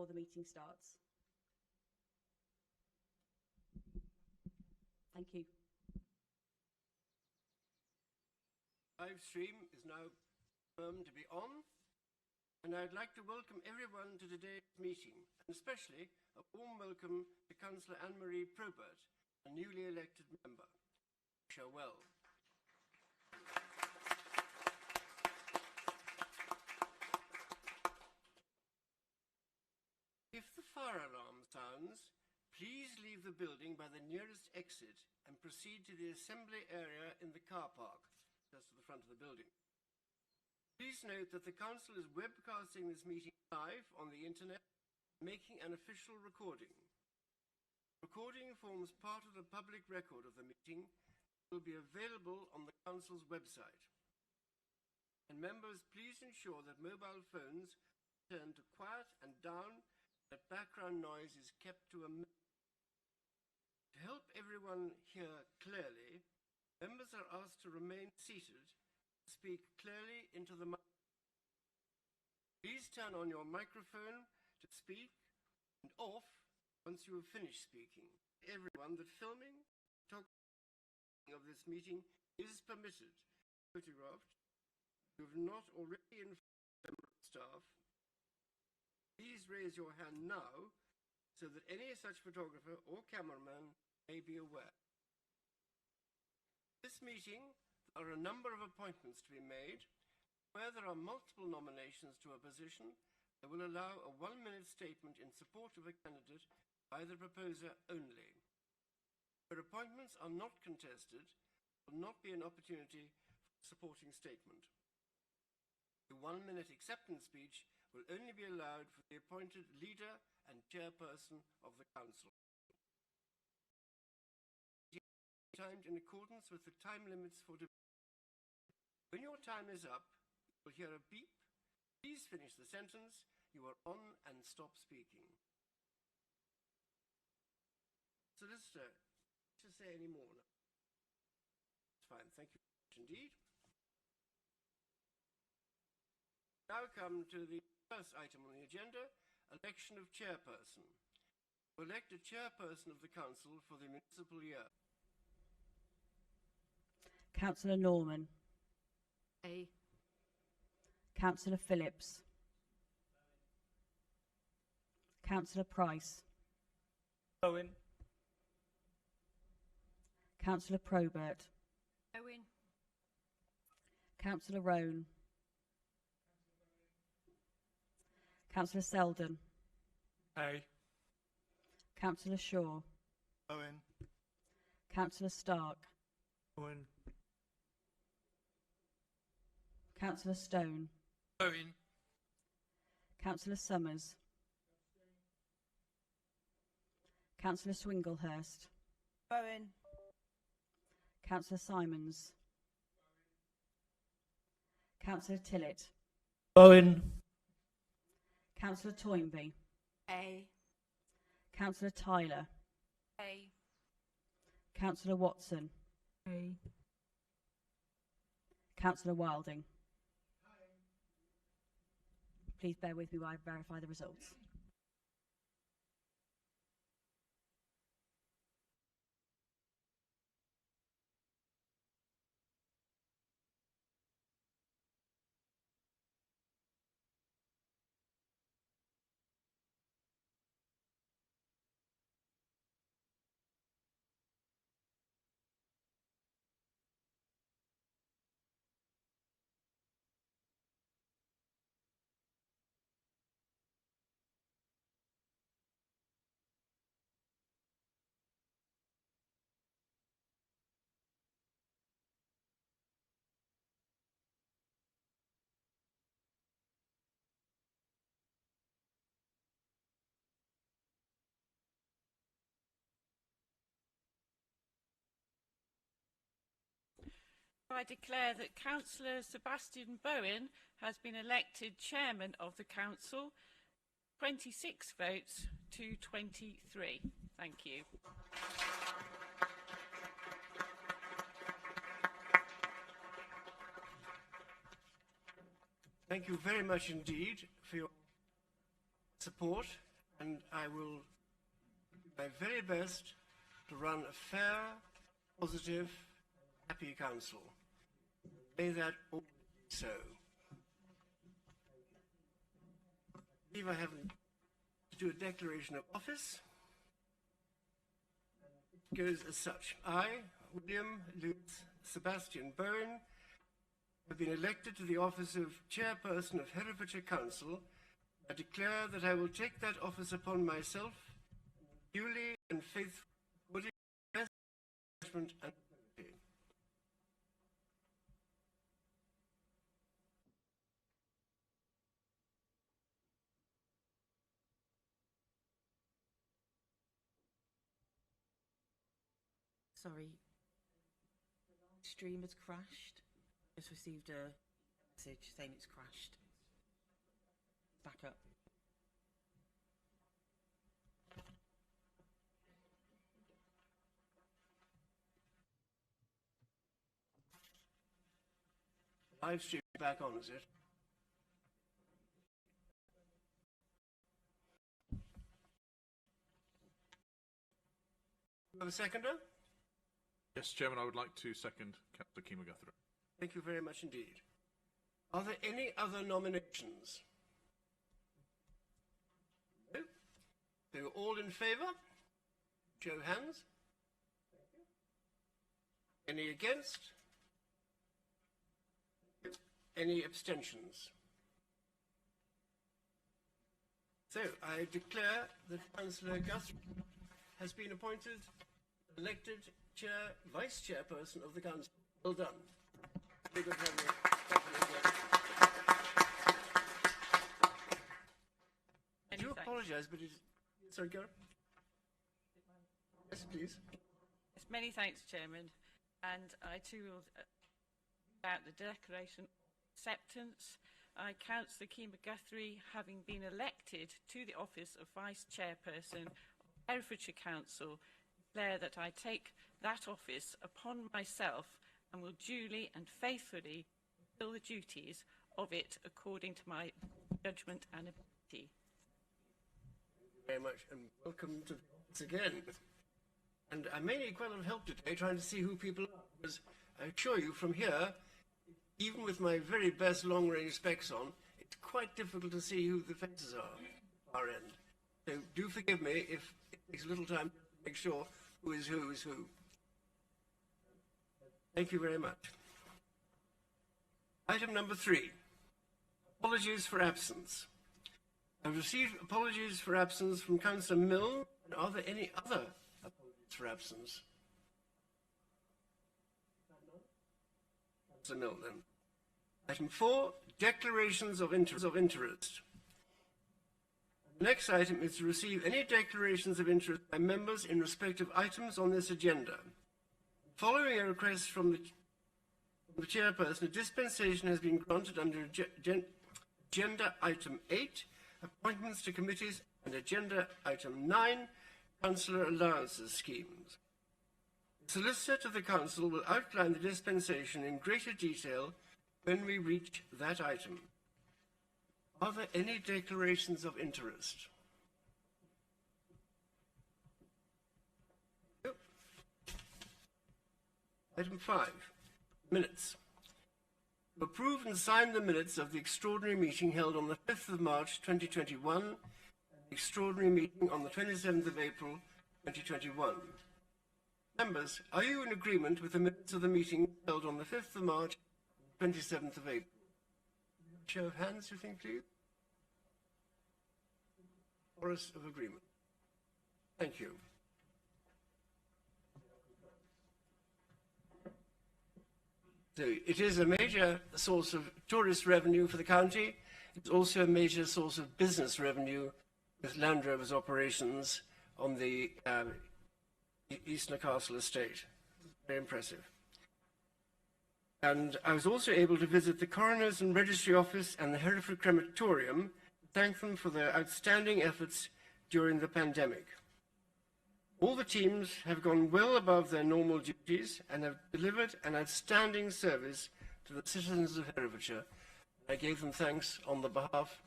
before the meeting starts. Thank you. Live stream is now confirmed to be on, and I'd like to welcome everyone to today's meeting, and especially a warm welcome to Councillor Anne-Marie Probert, a newly elected member. Wish her well. If the fire alarm sounds, please leave the building by the nearest exit and proceed to the assembly area in the car park, just to the front of the building. Please note that the Council is webcasting this meeting live on the internet, making an official recording. Recording forms part of the public record of the meeting and will be available on the Council's website. And members, please ensure that mobile phones are turned to quiet and down, that background noise is kept to a minimum. To help everyone hear clearly, members are asked to remain seated and speak clearly into the mic. Please turn on your microphone to speak and off once you have finished speaking. Everyone that filming, talking of this meeting is permitted. Photographed. If you have not already informed a member of staff, please raise your hand now so that any such photographer or cameraman may be aware. This meeting, there are a number of appointments to be made. Where there are multiple nominations to a position, I will allow a 1-minute statement in support of a candidate by the proposer only. Where appointments are not contested, there will not be an opportunity for a supporting statement. The 1-minute acceptance speech will only be allowed for the appointed leader and chairperson of the council. Timed in accordance with the time limits for debate. When your time is up, you will hear a beep. Please finish the sentence. You are on and stop speaking. Solicitor, to say any more now? It's fine, thank you very much indeed. Now come to the first item on the agenda, election of chairperson. To elect a chairperson of the council for the municipal year. Councillor Norman. A. Councillor Phillips. Councillor Price. Owen. Councillor Probert. Owen. Councillor Roan. Councillor Selden. A. Councillor Shaw. Owen. Councillor Stark. Owen. Councillor Stone. Owen. Councillor Summers. Councillor Swinglehurst. Owen. Councillor Simons. Councillor Tillett. Owen. Councillor Toynbee. A. Councillor Tyler. A. Councillor Watson. A. Councillor Wilding. Please bear with me while I verify the results. I declare that Councillor Sebastian Bowen has been elected Chairman of the Council, 26 votes to 23. Thank you. Thank you very much indeed for your support and I will do my very best to run a fair, positive, happy council. May that all be so. I believe I have to do a declaration of office. It goes as such. I, William Lewis Sebastian Bowen, have been elected to the office of Chairperson of Herefordshire Council. I declare that I will take that office upon myself, duly and faithfully, according to best judgment and ability. Sorry, the stream has crashed. Just received a message saying it's crashed. Back up. Live stream back on, is it? Have a seconder? Yes, Chairman, I would like to second Councillor Kima Guthrie. Thank you very much indeed. Are there any other nominations? No? They're all in favour? Show of hands. Any against? Any abstentions? So I declare that Councillor Guthrie has been appointed, elected Vice Chairperson of the Council. Well done. Very good having you. I do apologise, but it's... Sorry, Gareth? Yes, please. Yes, many thanks, Chairman. And I too will about the declaration of acceptance. I, Councillor Kima Guthrie, having been elected to the office of Vice Chairperson of Herefordshire Council, declare that I take that office upon myself and will duly and faithfully fulfil the duties of it according to my judgment and ability. Thank you very much, and welcome to the office again. And I may need quite a lot of help today trying to see who people are, because I assure you from here, even with my very best long-range specs on, it's quite difficult to see who the faces are at our end. So do forgive me if it takes a little time to make sure who is who is who. Thank you very much. Item number 3, apologies for absence. I've received apologies for absence from Councillor Milne. Are there any other apologies for absence? Councillor Milne, then. Item 4, declarations of interest. The next item is to receive any declarations of interest by members in respect of items on this agenda. Following a request from the chairperson, a dispensation has been granted under agenda item 8, appointments to committees, and agenda item 9, councillor allowances schemes. The solicitor to the council will outline the dispensation in greater detail when we reach that item. Are there any declarations of interest? Yep. Item 5, minutes. To approve and sign the minutes of the extraordinary meeting held on the 5th of March 2021, and the extraordinary meeting on the 27th of April 2021. Members, are you in agreement with the minutes of the meeting held on the 5th of March, 27th of April? Show of hands, you think, please? Chorus of agreement. Thank you. So it is a major source of tourist revenue for the county. It's also a major source of business revenue with Land Rover's operations on the Eastnor Castle estate. Very impressive. And I was also able to visit the Coroner's and Registry Office and the Hereford Crematorium to thank them for their outstanding efforts during the pandemic. All the teams have gone well above their normal duties and have delivered an outstanding service to the citizens of Herefordshire. I gave them thanks on the behalf of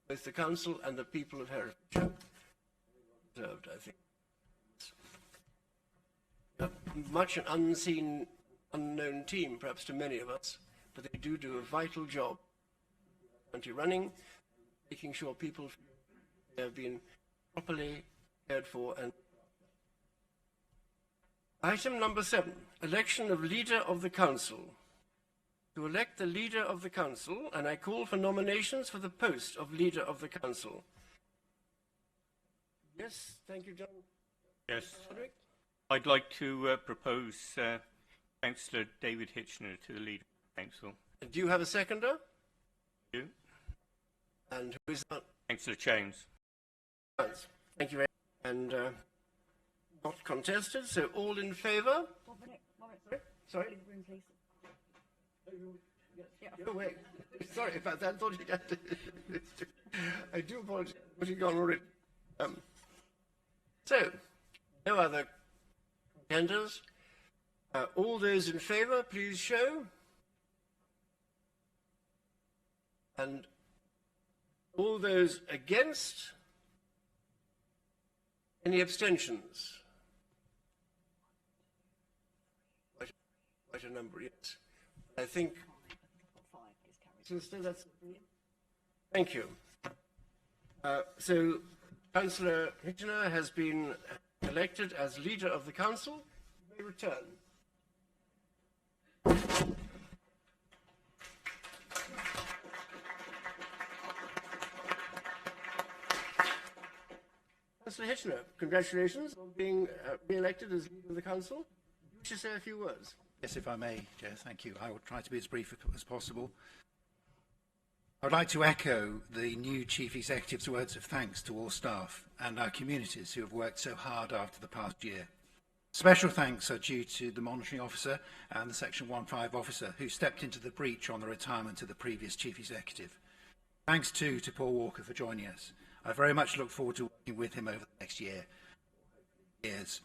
both the council and the people of Herefordshire. served, I think. Much an unseen, unknown team, perhaps to many of us, but they do a vital job. Country running, making sure people have been properly cared for. And item number 7, election of leader of the council. To elect the leader of the council, and I call for nominations for the post of leader of the council. Yes, thank you, John. Yes, Roderick? I'd like to propose Councillor David Hitchener to the leader of the council. Do you have a seconder? You? And who is that? Councillor Chains. Thank you very much. And not contested, so all in favour? Sorry? Room, please. Go away. Sorry about that. I thought you'd have to. I do apologize. But you've gone already. So, no other contenders. All those in favour, please show. And all those against? Any abstentions? Quite a number, yes. I think. Sister, that's. Thank you. So, Councillor Hitchener has been elected as leader of the council. You may return. Councillor Hitchener, congratulations on being re-elected as leader of the council. Would you wish to say a few words? Yes, if I may, Chair, thank you. I will try to be as brief as possible. I would like to echo the new Chief Executive's words of thanks to all staff and our communities who have worked so hard after the past year. Special thanks are due to the Monitoring Officer and the Section 15 Officer who stepped into the breach on the retirement of the previous Chief Executive. Thanks too to Paul Walker for joining us. I very much look forward to working with him over the next years.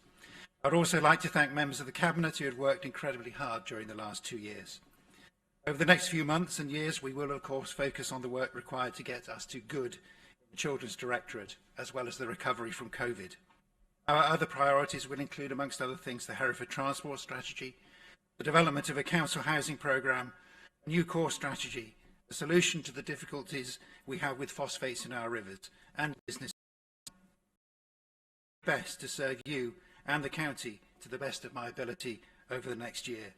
I'd also like to thank members of the Cabinet who had worked incredibly hard during the last 2 years. Over the next few months and years, we will, of course, focus on the work required to get us to good in the Children's Directorate, as well as the recovery from COVID. Our other priorities will include, amongst other things, the Hereford Transport Strategy, the development of a council housing programme, a new core strategy, the solution to the difficulties we have with phosphates in our rivers, and business best to serve you and the county to the best of my ability over the next year.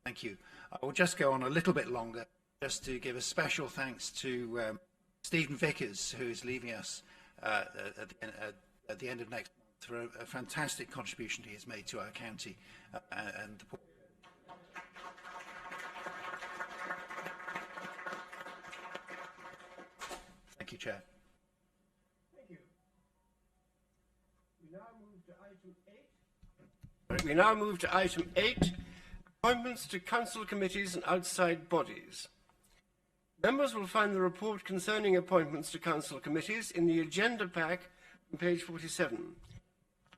Thank you. I will just go on a little bit longer just to give a special thanks to Stephen Vickers, who is leaving us at the end of next month, for a fantastic contribution he has made to our county and the Thank you, Chair. Thank you. We now move to item 8, appointments to council committees and outside bodies. Members will find the report concerning appointments to council committees in the agenda pack on page 47.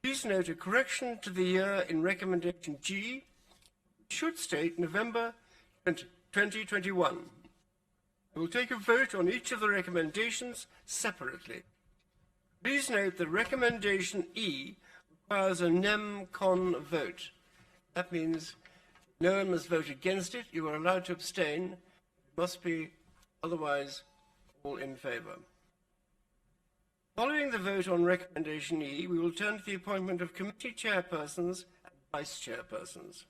Please note a correction to the year in recommendation G should state November 2021. We will take a vote on each of the recommendations separately. Please note that recommendation E requires a nem-con vote. That means no one must vote against it. You are allowed to abstain. It must be otherwise all in favour. Following the vote on recommendation E, we will turn to the appointment of committee chairpersons and vice chairpersons.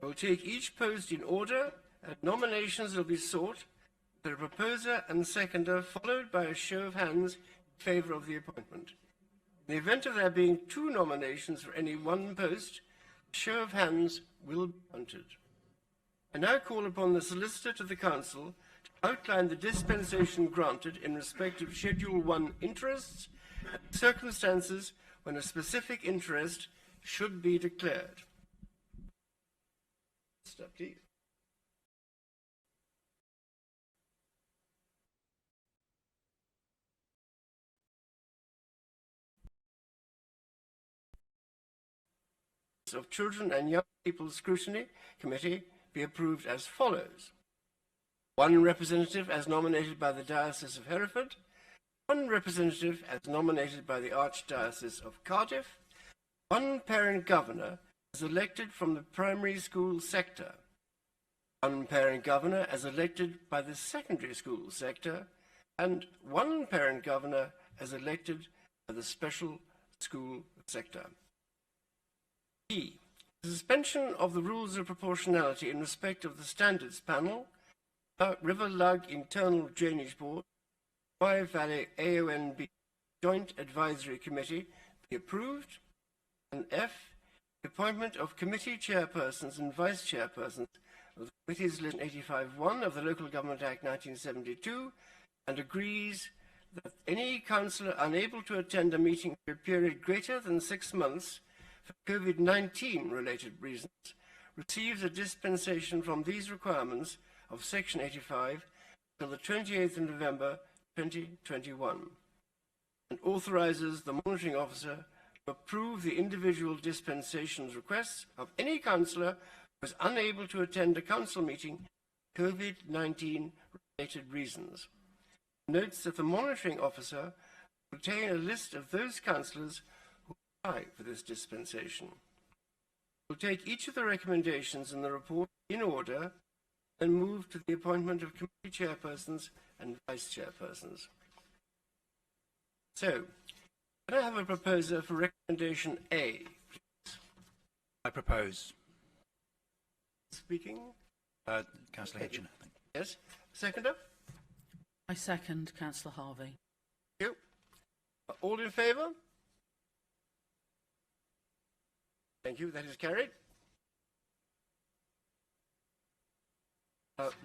We will take each post in order, and nominations will be sought, with a proposer and seconder followed by a show of hands in favour of the appointment. In the event of there being 2 nominations for any one post, a show of hands will be counted. I now call upon the Solicitor to the Council to outline the dispensation granted in respect of Schedule 1 interests and circumstances when a specific interest should be declared. Step, please. Of Children and Young People's Scrutiny Committee be approved as follows. 1 representative as nominated by the Diocese of Hereford, one representative as nominated by the Archdiocese of Cardiff, one parent governor as elected from the primary school sector, one parent governor as elected by the secondary school sector, and one parent governor as elected by the special school sector. B. The suspension of the rules of proportionality in respect of the Standards Panel, River Lug Internal Drainage Board, Wye Valley AONB Joint Advisory Committee be approved. And F. The appointment of committee chairpersons and vice chairpersons of the committees list 85.1 of the Local Government Act 1972, and agrees that any councillor unable to attend a meeting for a period greater than 6 months for COVID-19 related reasons receives a dispensation from these requirements of Section 85 until the 28th of November 2021, and authorises the monitoring officer to approve the individual dispensations requests of any councillor who is unable to attend a council meeting for COVID-19 related reasons. Notes that the monitoring officer will obtain a list of those councillors who apply for this dispensation. We'll take each of the recommendations in the report in order and move to the appointment of committee chairpersons and vice chairpersons. So, can I have a proposer for recommendation A, please? I propose. Speaking? Councillor Hitchener, I think. Yes. Seconder? I second Councillor Harvey. Thank you. All in favour? Thank you. That is carried.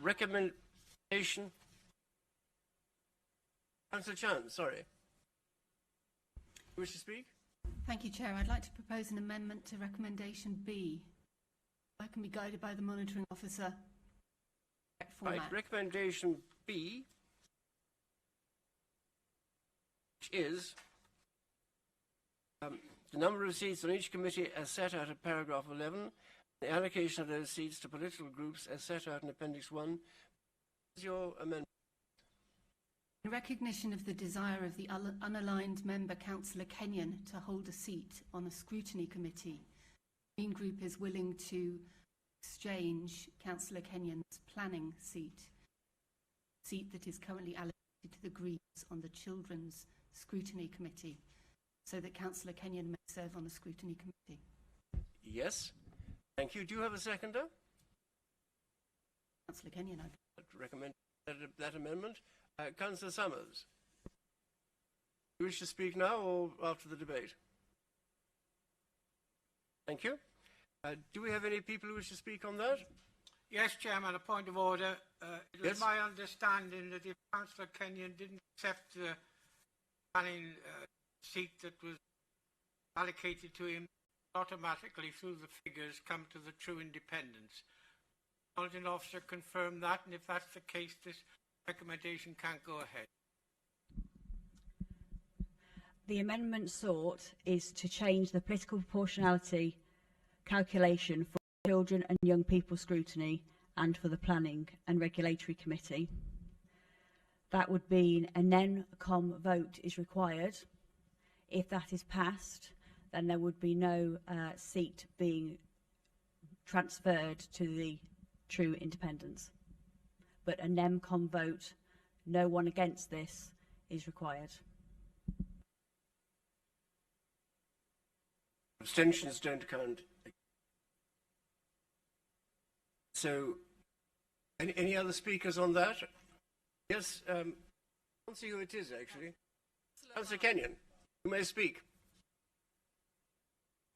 Recommendation. Councillor Chan, sorry. You wish to speak? Thank you, Chair. I'd like to propose an amendment to recommendation B. I can be guided by the monitoring officer. Right. Recommendation B, which is the number of seats on each committee as set out in paragraph 11, the allocation of those seats to political groups as set out in Appendix 1. What is your amendment? In recognition of the desire of the unaligned member Councillor Kenyon to hold a seat on a scrutiny committee, the Green Group is willing to exchange Councillor Kenyon's planning seat that is currently allocated to the Greens on the Children's Scrutiny Committee, so that Councillor Kenyon may serve on the Scrutiny Committee. Yes. Thank you. Do you have a seconder? Councillor Kenyon, I'd recommend that amendment. Councillor Summers, do you wish to speak now or after the debate? Thank you. Do we have any people who wish to speak on that? Yes, Chairman, a point of order. It Yes. is my understanding that if Councillor Kenyon didn't accept the planning seat that was allocated to him, automatically through the figures come to the true independents. The monitoring officer confirmed that, and if that's the case, this recommendation can't go ahead. The amendment sought is to change the political proportionality calculation for children and young people scrutiny and for the Planning and Regulatory Committee. That would mean a NENCOM vote is required. If that is passed, then there would be no seat being transferred to the true independents. But a NEMCOM vote, no one against this, is required. Abstentions don't count. So, any other speakers on that? Yes, I can't see who it is actually. Councillor Kenyon, you may speak.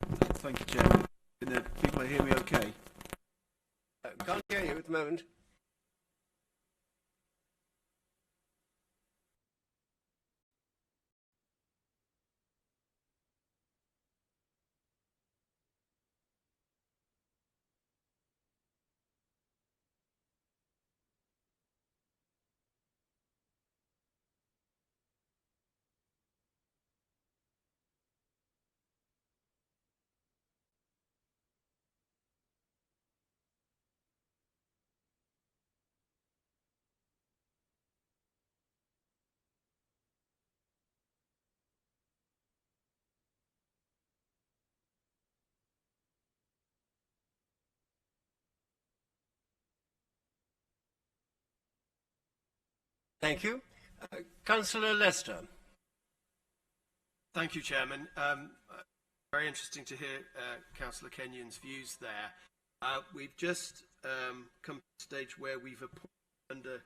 Thank you, Chairman. Can the people hear me okay? Can't hear you at the moment. Thank you. Councillor Lester. Thank you, Chairman. Very interesting to hear Councillor Kenyon's views there. We've just come to a stage where we've appointed under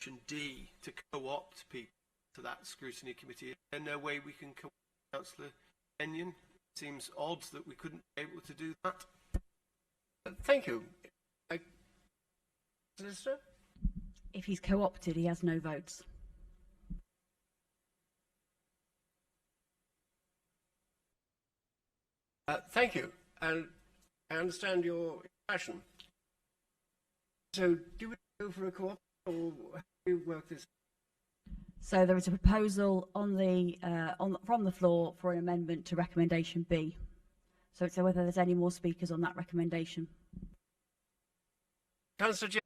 Section D to co-opt people to that scrutiny committee. Is there no way we can co-opt Councillor Kenyon? It seems odd that we couldn't be able to do that. Thank you. Solicitor? If he's co-opted, he has no votes. Thank you. And I understand your passion. So do we go for a co-op or how do we work this? So there is a proposal on from the floor for an amendment to recommendation B. So whether there's any more speakers on that recommendation. Councillor James.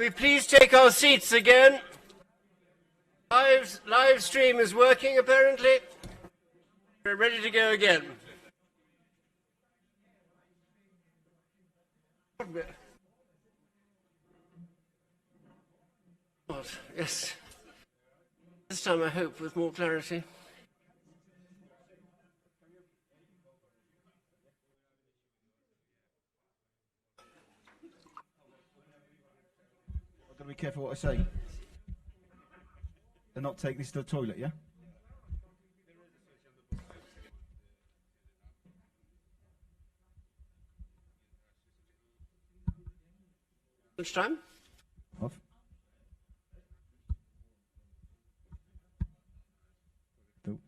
we please take our seats again? Live stream is working, apparently. We're ready to go again. Yes. This time, I hope, with more clarity. I've got to be careful what I say. They're not taking this to the toilet, yeah? Which time? Off. Nope.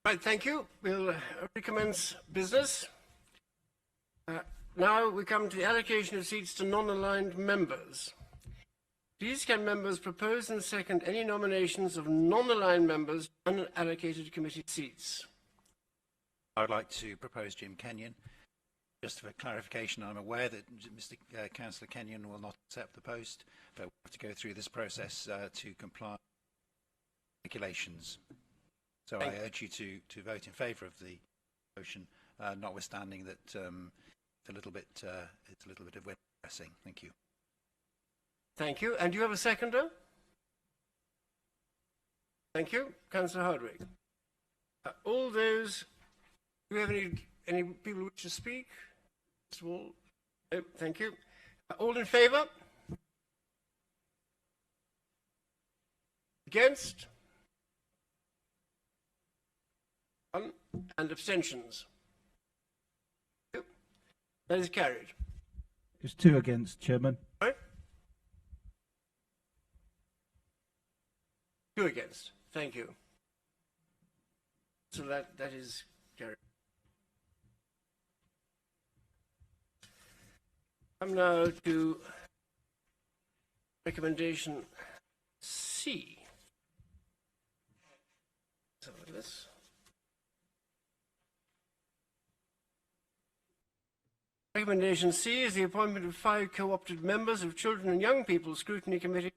Right, thank you. We'll recommence business. Now we come to the allocation of seats to non-aligned members. Please can members propose and second any nominations of non-aligned members to unallocated committee seats? I would like to propose Jim Kenyon. Just for clarification, I'm aware that Mr. Councillor Kenyon will not accept the post, but we'll have to go through this process to comply with regulations. So I urge you to vote in favour of the motion, notwithstanding that it's a little bit of wind pressing. Thank you. Thank you. And do you have a seconder? Thank you, Councillor Hardwick. All those. Do we have any people who wish to speak? First of all, no, thank you. All in favour? Against? And abstentions? That is carried. There's 2 against, Chairman. Right? 2 against. Thank you. So that is carried. Come now to recommendation C. So this. Recommendation C is the appointment of 5 co-opted members of Children and Young People Scrutiny Committee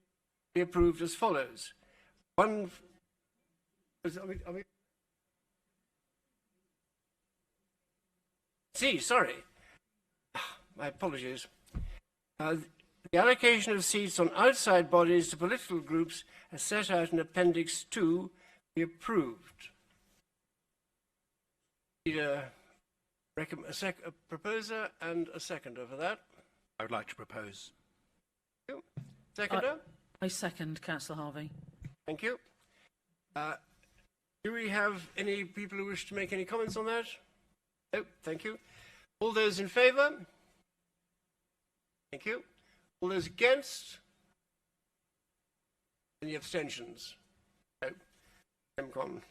be approved as follows. One. C, sorry. My apologies. The allocation of seats on outside bodies to political groups as set out in Appendix 2 be approved. Need a proposer and a seconder for that. I would like to propose. Thank you. Seconder? I second, Councillor Harvey. Thank you. Do we have any people who wish to make any comments on that? No, thank you. All those in favour? Thank you. All those against? Any abstentions? No. MCON.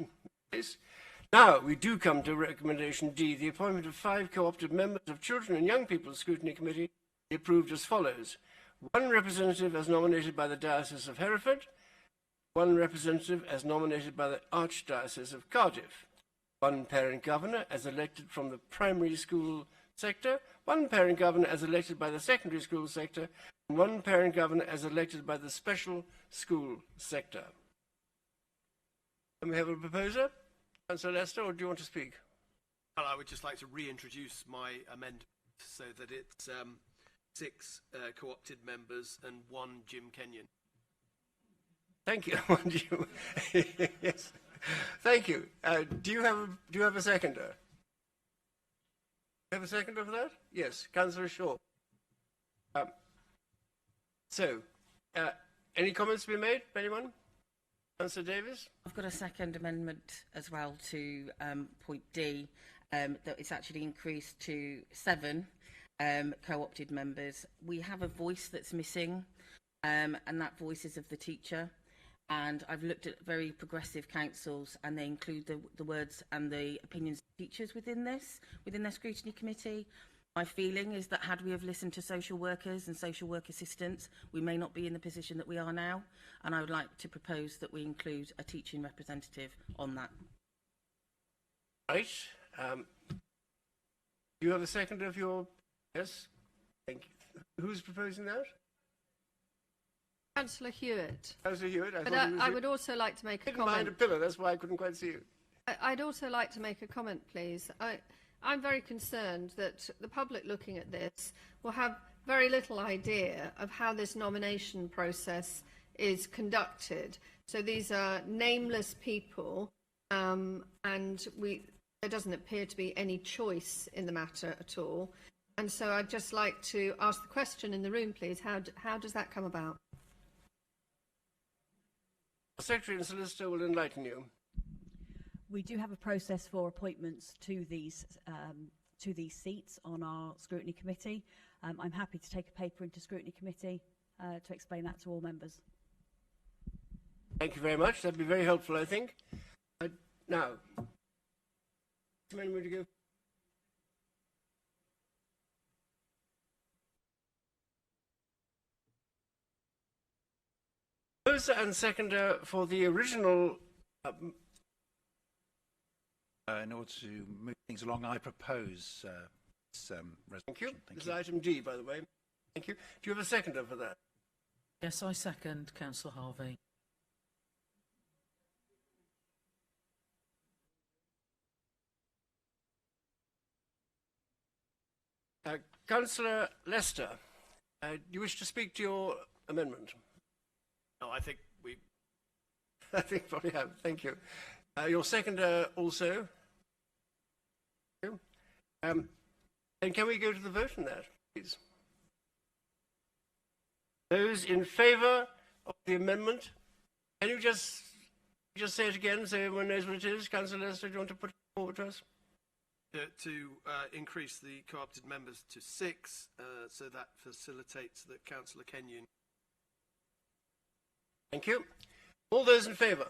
Now, we do come to recommendation D, the appointment of 5 co-opted members of Children and Young People Scrutiny Committee be approved as follows. 1 representative as nominated by the Diocese of Hereford, 1 representative as nominated by the Archdiocese of Cardiff, 1 parent governor as elected from the primary school sector, one parent governor as elected by the secondary school sector, and one parent governor as elected by the special school sector. And we have a proposer. Councillor Lester, or do you want to speak? Well, I would just like to reintroduce my amendment so that it's 6 co-opted members and 1 Jim Kenyon. Thank you. Yes. Thank you. Do you have a seconder? Do you have a seconder for that? Yes, Councillor Shaw. Any comments to be made by anyone? Councillor Davis? I've got a second amendment as well to point D, that it's actually increased to 7 co-opted members. We have a voice that's missing, and that voice is of the teacher. And I've looked at very progressive councils, and they include the words and the opinions of teachers within their scrutiny committee. My feeling is that had we have listened to social workers and social work assistants, we may not be in the position that we are now. And I would like to propose that we include a teaching representative on that. Right. Do you have a seconder of your... Yes? Thank you. Who's proposing that? Councillor Hewitt. Councillor Hewitt. But I would also like to make a comment. Behind a pillar, that's why I couldn't quite see you. I'd also like to make a comment, please. I'm very concerned that the public looking at this will have very little idea of how this nomination process is conducted. So these are nameless people, and there doesn't appear to be any choice in the matter at all. And so I'd just like to ask the question in the room, please. How does that come about? The Secretary and Solicitor will enlighten you. We do have a process for appointments to these seats on our scrutiny committee. I'm happy to take a paper into scrutiny committee to explain that to all members. Thank you very much. That'd be very helpful, I think. Now, to go. Proposer and seconder for the original. In order to move things along, I propose this resolution. Thank you. This is item D, by the way. Thank you. Do you have a seconder for that? Yes, I second Councillor Harvey. Councillor Lester, do you wish to speak to your amendment? No, I think we... I think probably have. Thank you. Your seconder also. Thank you. And can we go to the vote on that, please? Those in favour of the amendment, can you just say it again so everyone knows what it is? Councillor Lester, do you want to put it forward to us? To increase the co-opted members to 6, so that facilitates that Councillor Kenyon. Thank you. All those in favour?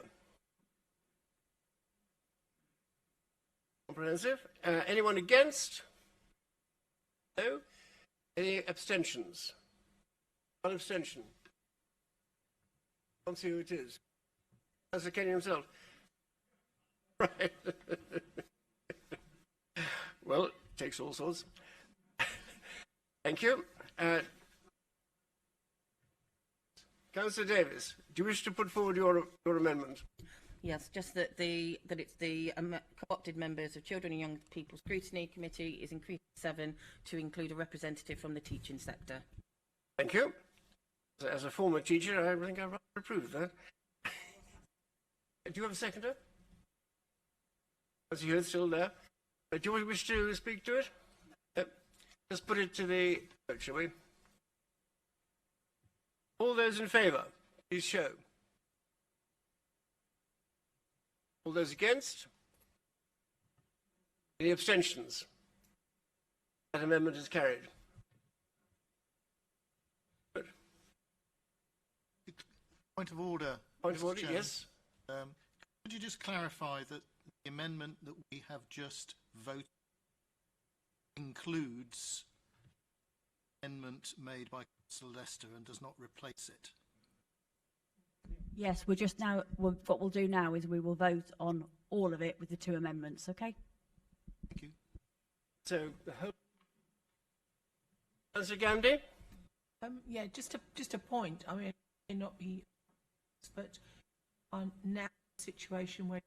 Comprehensive. Anyone against? No. Any abstentions? One abstention. I can't see who it is. Councillor Kenyon himself. Right. Well, it takes all sorts. Thank you. Councillor Davis, do you wish to put forward your amendment? Yes, just that it's the co-opted members of Children and Young People Scrutiny Committee is increased to 7 to include a representative from the teaching sector. Thank you. As a former teacher, I think I rather approve that. Do you have a seconder? As you're still there. Do you wish to speak to it? Let's put it to the vote, shall we? All those in favour, please show. All those against? Any abstentions? That amendment is carried. Good. Point of order. Point of Mr. order, Chairman. yes. Could you just clarify that the amendment that we have just voted includes amendment made by Councillor Lester and does not replace it? Yes, what we'll do now is we will vote on all of it with the 2 amendments, okay? Thank you. So the whole Councillor Gandy? Yeah, just a point. I mean, it may not be, but I'm now in a situation where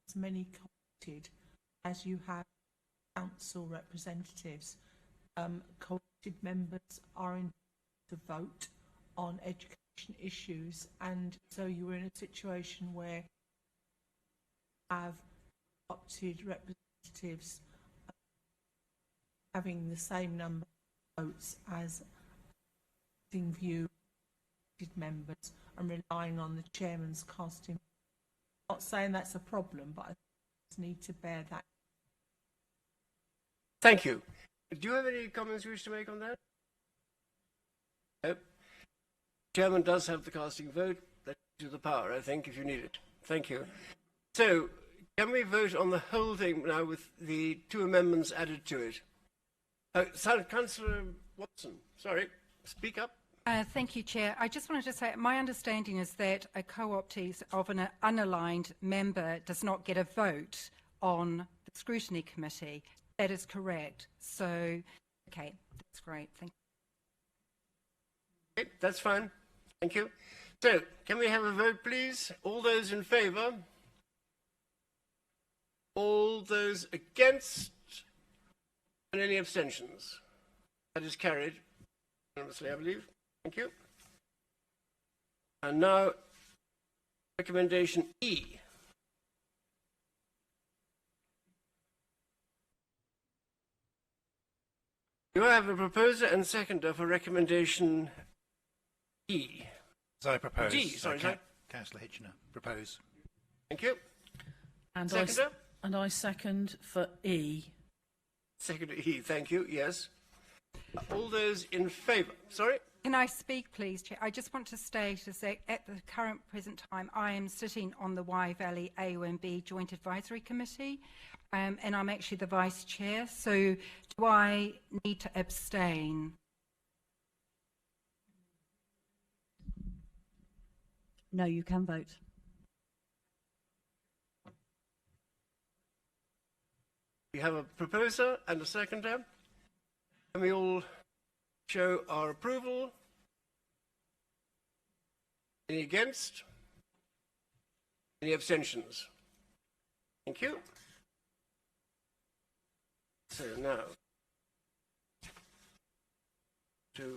as many co-opted as you have council representatives, co-opted members are in to vote on education issues, and so you're in a situation where you have co-opted representatives having the same number of votes as in view members and relying on the chairman's casting. I'm not saying that's a problem, but I just need to bear that. Thank you. Do you have any comments you wish to make on that? No. Chairman does have the casting vote. That gives you the power, I think, if you need it. Thank you. So, can we vote on the whole thing now with the 2 amendments added to it? Councillor Watson, sorry, speak up. Thank you, Chair. I just wanted to say my understanding is that a co-optee of an unaligned member does not get a vote on the scrutiny committee. That is correct. So, okay, that's great. Thank you. Okay, that's fine. Thank you. So, can we have a vote, please? All those in favour? All those against? And any abstentions? That is carried unanimously, I believe. Thank you. And now, recommendation E. Do I have a proposer and seconder for recommendation E? As I propose. D, sorry, sorry. Councillor Hitchener, propose. Thank you. And Seconder? I second for E. Seconder E, thank you, yes. All those in favour? Sorry? Can I speak, please, Chair? I just want to state that at the current present time, I am sitting on the Wye Valley AONB Joint Advisory Committee, and I'm actually the Vice Chair, so do I need to abstain? No, you can vote. We have a proposer and a seconder. Can we all show our approval? Any against? Any abstentions? Thank you. So now, let's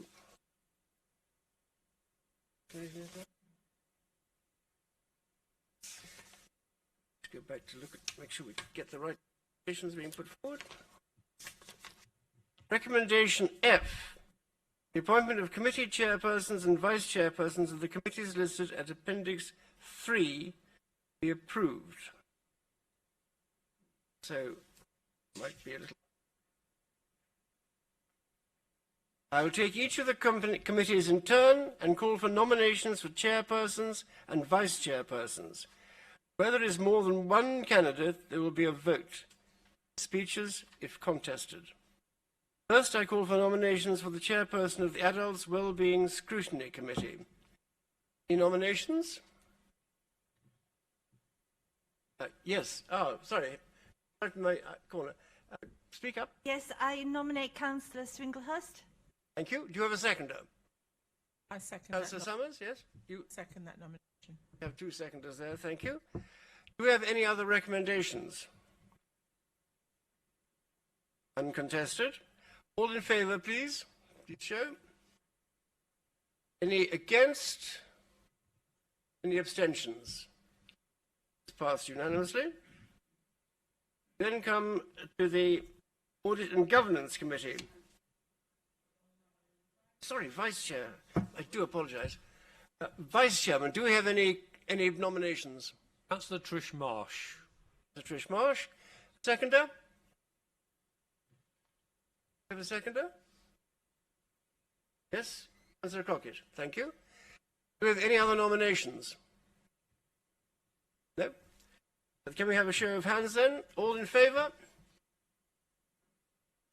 go back to look at, make sure we get the right recommendations being put forward. Recommendation F. The appointment of committee chairpersons and vice chairpersons of the committees listed at Appendix 3 be approved. So, might be a little. I will take each of the committees in turn and call for nominations for chairpersons and vice chairpersons. Where there is more than one candidate, there will be a vote. Speeches if contested. First, I call for nominations for the chairperson of the Adults Wellbeing Scrutiny Committee. Any nominations? Yes. Oh, sorry. Right in my corner. Speak up. Yes, I nominate Councillor Swinglehurst. Thank you. Do you have a seconder? I second Councillor that. Summers, yes? You Second that nomination. have 2 seconders there. Thank you. Do we have any other recommendations? Uncontested. All in favour, please. Please show. Any against? Any abstentions? It's passed unanimously. Then come to the Audit and Governance Committee. Sorry, Vice Chair. I do apologise. Vice Chairman, do we have any nominations? Councillor Trish Marsh. Trish Marsh. Seconder? Have a seconder? Yes? Councillor Crockett. Thank you. Do we have any other nominations? No? Can we have a show of hands then? All in favour?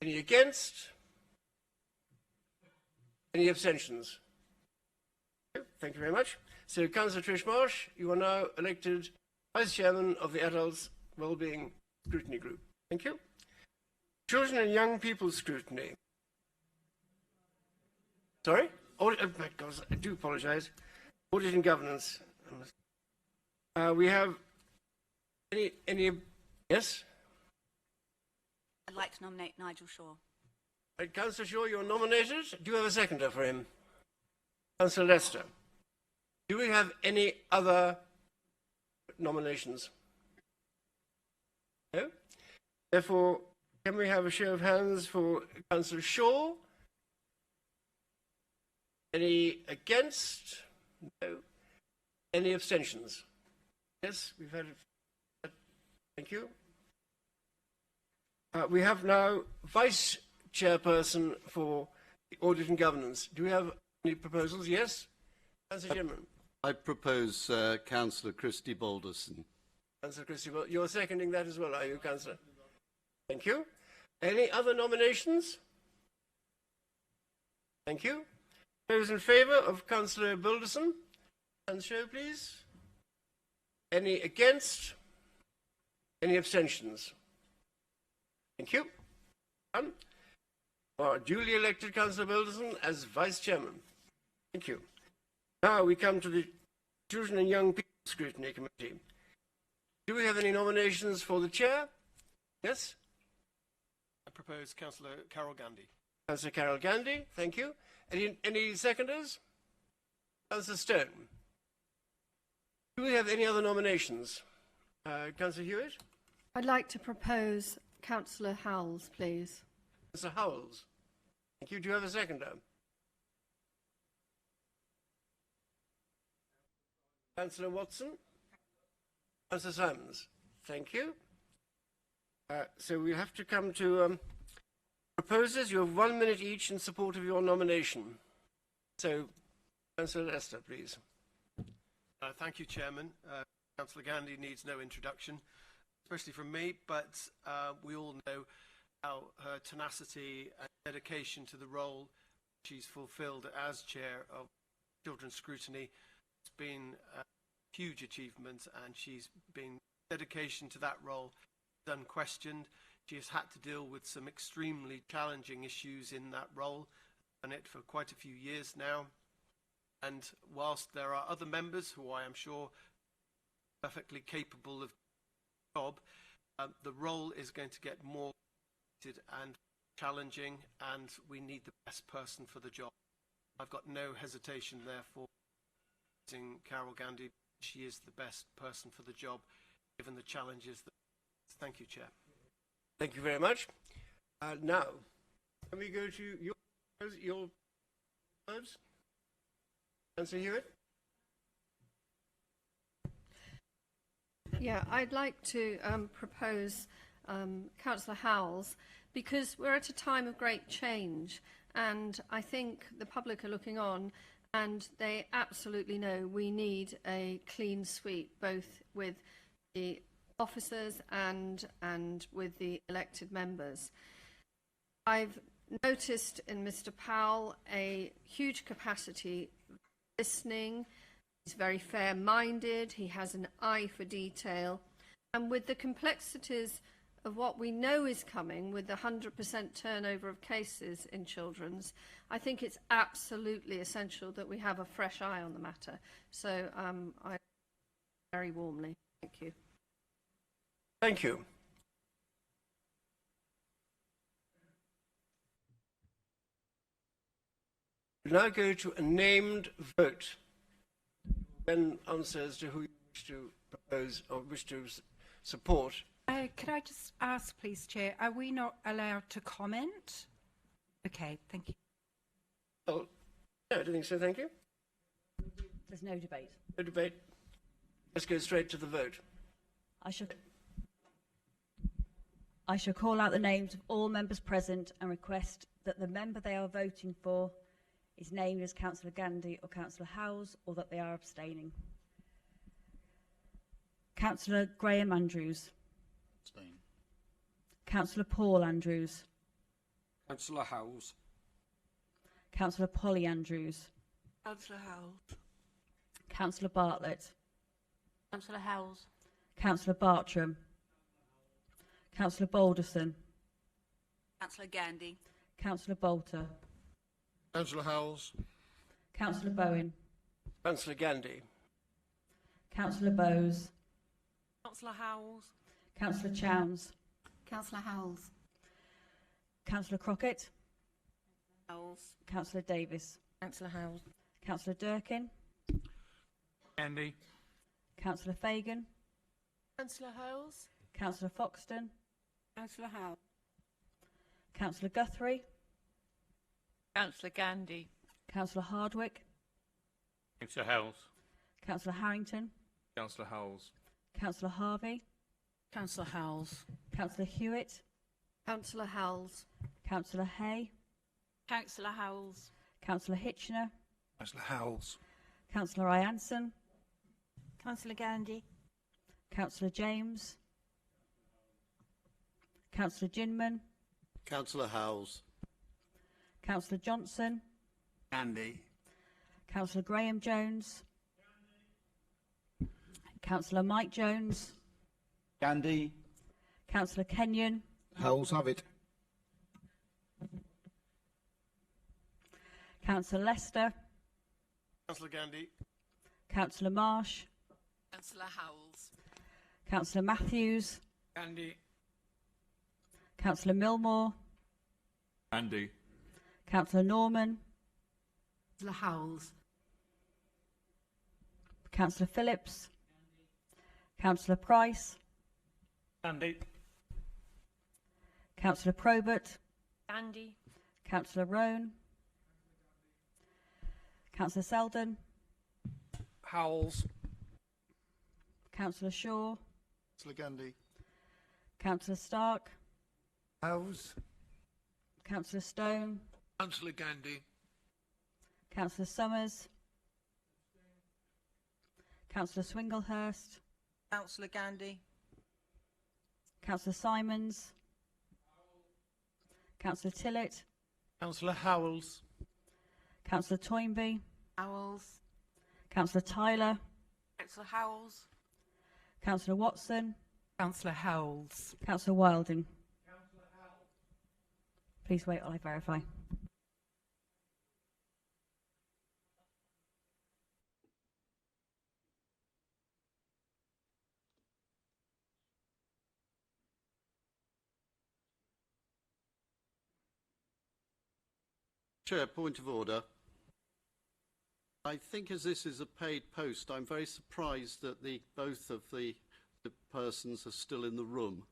Any against? Any abstentions? Thank you very much. So, Councillor Trish Marsh, you are now elected Vice Chairman of the Adults Wellbeing Scrutiny Group. Thank you. Children and Young People Scrutiny. Sorry? Audit, oh my God, I do apologise. Audit and governance. We have any, yes? I'd like to nominate Nigel Shaw. Right, Councillor Shaw, you're nominated. Do you have a seconder for him? Councillor Lester. Do we have any other nominations? No? Therefore, can we have a show of hands for Councillor Shaw? Any against? No. Any abstentions? Yes, we've had it. Thank you. We have now Vice Chairperson for the Audit and Governance. Do we have any proposals? Yes? Councillor General. I propose Councillor Christy Balderson. Councillor Christy, you're seconding that as well, are you, Councillor? Thank you. Any other nominations? Thank you. Those in favour of Councillor Balderson? Hand show, please. Any against? Any abstentions? Thank you. Done. Our duly elected Councillor Balderson as Vice Chairman. Thank you. Now we come to the Children and Young People Scrutiny Committee. Do we have any nominations for the Chair? Yes? I propose Councillor Carol Gandy. Councillor Carol Gandy, thank you. Any seconders? Councillor Stone. Do we have any other nominations? Councillor Hewitt? I'd like to propose Councillor Howells, please. Councillor Howells. Thank you. Do you have a seconder? Councillor Watson? Councillor Simons. Thank you. So we have to come to proposers. You have 1 minute each in support of your nomination. So, Councillor Lester, please. Thank you, Chairman. Councillor Gandy needs no introduction, especially from me, but we all know how her tenacity and dedication to the role she's fulfilled as Chair of Children's Scrutiny has been a huge achievement, and she's been dedication to that role is unquestioned. She has had to deal with some extremely challenging issues in that role, and it for quite a few years now. And whilst there are other members who I am sure are perfectly capable of the job, the role is going to get more and challenging, and we need the best person for the job. I've got no hesitation, therefore, using Carol Gandy. She is the best person for the job, given the challenges. Thank you, Chair. Thank you very much. Now, can we go to your words? Councillor Hewitt? Yeah, I'd like to propose Councillor Howells, because we're at a time of great change, and I think the public are looking on, and they absolutely know we need a clean sweep, both with the officers and with the elected members. I've noticed in Mr. Powell a huge capacity listening. He's very fair-minded, he has an eye for detail, and with the complexities of what we know is coming with the 100% turnover of cases in children's, I think it's absolutely essential that we have a fresh eye on the matter. So I very warmly thank you. Thank you. We now go to a named vote. Then answer as to who you wish to propose or wish to support. Could I just ask, please, Chair, are we not allowed to comment? Okay, thank you. Oh, no, I don't think so, thank you. There's no debate. No debate. Let's go straight to the vote. I shall call out the names of all members present and request that the member they are voting for is named as Councillor Gandy or Councillor Howells, or that they are abstaining. Councillor Graham Andrews. Abstain. Councillor Paul Andrews. Councillor Howells. Councillor Polly Andrews. Councillor Howells. Councillor Bartlett. Councillor Howells. Councillor Bartram. Councillor Balderson. Councillor Gandy. Councillor Bolter. Councillor Howells. Councillor Bowen. Councillor Gandy. Councillor Bowes. Councillor Howells. Councillor Chowns. Councillor Howells. Councillor Crockett. Howells. Councillor Davis. Councillor Howells. Councillor Durkin. Andy. Councillor Fagan. Councillor Howells. Councillor Foxton. Councillor Howell. Councillor Guthrie. Councillor Gandy. Councillor Hardwick. Councillor Howells. Councillor Harrington. Councillor Howells. Councillor Harvey. Councillor Howells. Councillor Hewitt. Councillor Howells. Councillor Hay. Councillor Howells. Councillor Hitchener. Councillor Howells. Councillor Ianson. Councillor Gandy. Councillor James. Councillor Ginman. Councillor Howells. Councillor Johnson. Andy. Councillor Graham Jones. Councillor Mike Jones. Gandy. Councillor Kenyon. Howells have it. Councillor Lester. Councillor Gandy. Councillor Marsh. Councillor Howells. Councillor Matthews. Gandy. Councillor Millmore. Andy. Councillor Norman. Councillor Howells. Councillor Phillips. Councillor Price. Andy. Councillor Probert. Gandy. Councillor Roan. Councillor Selden. Howells. Councillor Shaw. Councillor Gandy. Councillor Stark. Howells. Councillor Stone. Councillor Gandy. Councillor Summers. Councillor Swinglehurst. Councillor Gandy. Councillor Simons. Councillor Tillett. Councillor Howells. Councillor Toynbee. Howells. Councillor Tyler. Councillor Howells. Councillor Watson. Councillor Howells. Councillor Wilding. Please wait while I verify. Chair, point of order. I think as this is a paid post, I'm very surprised that both of the persons are still in the room.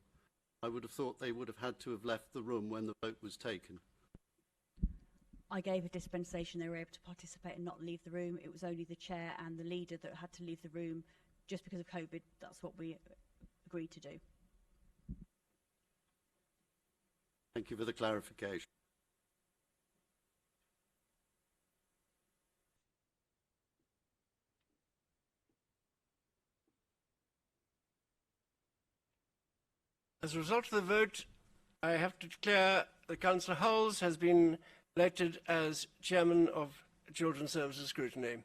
I would have thought they would have had to have left the room when the vote was taken. I gave a dispensation. They were able to participate and not leave the room. It was only the chair and the leader that had to leave the room just because of COVID. That's what we agreed to do. Thank you for the clarification. As a result of the vote, I have to declare that Councillor Howells has been elected as Chairman of Children's Services Scrutiny.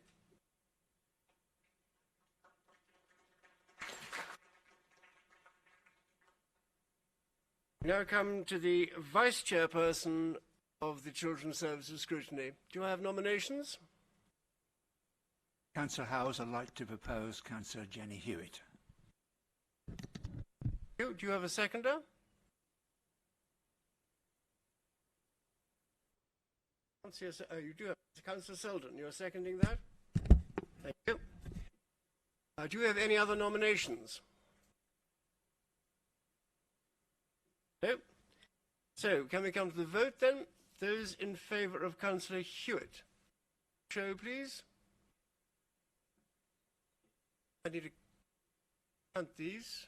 We now come to the Vice Chairperson of the Children's Services Scrutiny. Do I have nominations? Councillor Howells, I'd like to propose Councillor Jenny Hewitt. Do you have a seconder? Oh, you do have Councillor Selden. You're seconding that? Thank you. Do you have any other nominations? No. So, can we come to the vote then? Those in favour of Councillor Hewitt. Show, please. I need to count these.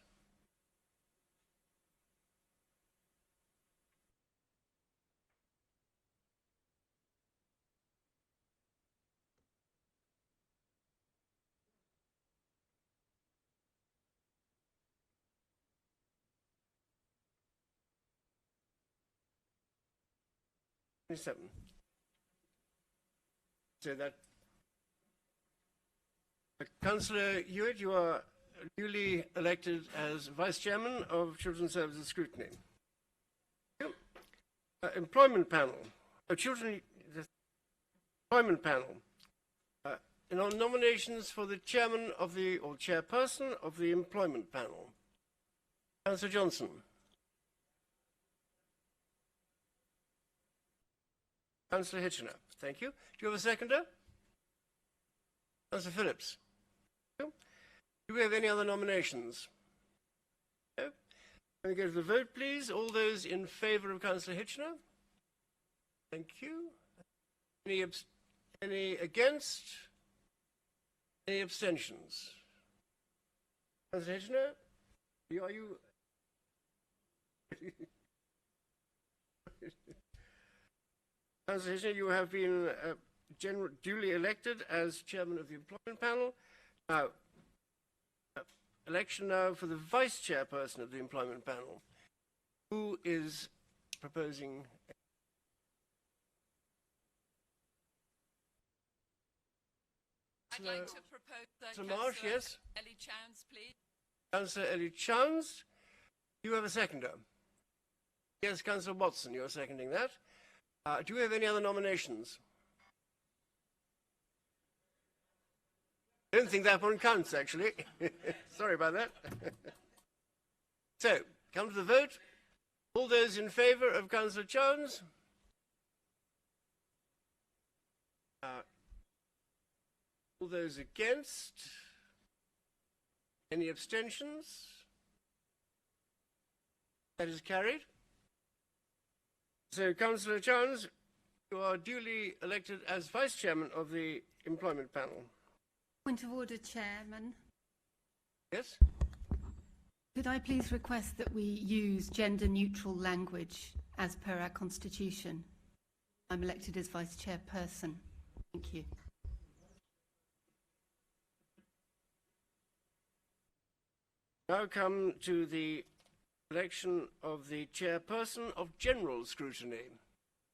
So that Councillor Hewitt, you are duly elected as Vice Chairman of Children's Services Scrutiny. Employment Panel. Children, Employment Panel. In our nominations for the chairman of the, or chairperson of the Employment Panel. Councillor Johnson. Councillor Hitchener. Thank you. Do you have a seconder? Councillor Phillips. Do we have any other nominations? No. Can we go to the vote, please? All those in favour of Councillor Hitchener? Thank you. Any against? Any abstentions? Councillor Hitchener, are you? Councillor Hitchener, you have been duly elected as chairman of the Employment Panel. Now, election now for the vice chairperson of the Employment Panel. Who is proposing? I'd like to propose Councillor Marsh, yes. Ellie Chowns, please. Councillor Ellie Chowns, you have a seconder. Yes, Councillor Watson, you're seconding that. Do we have any other nominations? I don't think that one counts, actually. Sorry about that. So, come to the vote. All those in favour of Councillor Chowns? All those against? Any abstentions? That is carried. So, Councillor Chowns, you are duly elected as Vice Chairman of the Employment Panel. Point of order, Chairman. Yes? Could I please request that we use gender-neutral language as per our Constitution? I'm elected as Vice Chairperson. Thank you. Now come to the election of the Chairperson of General Scrutiny.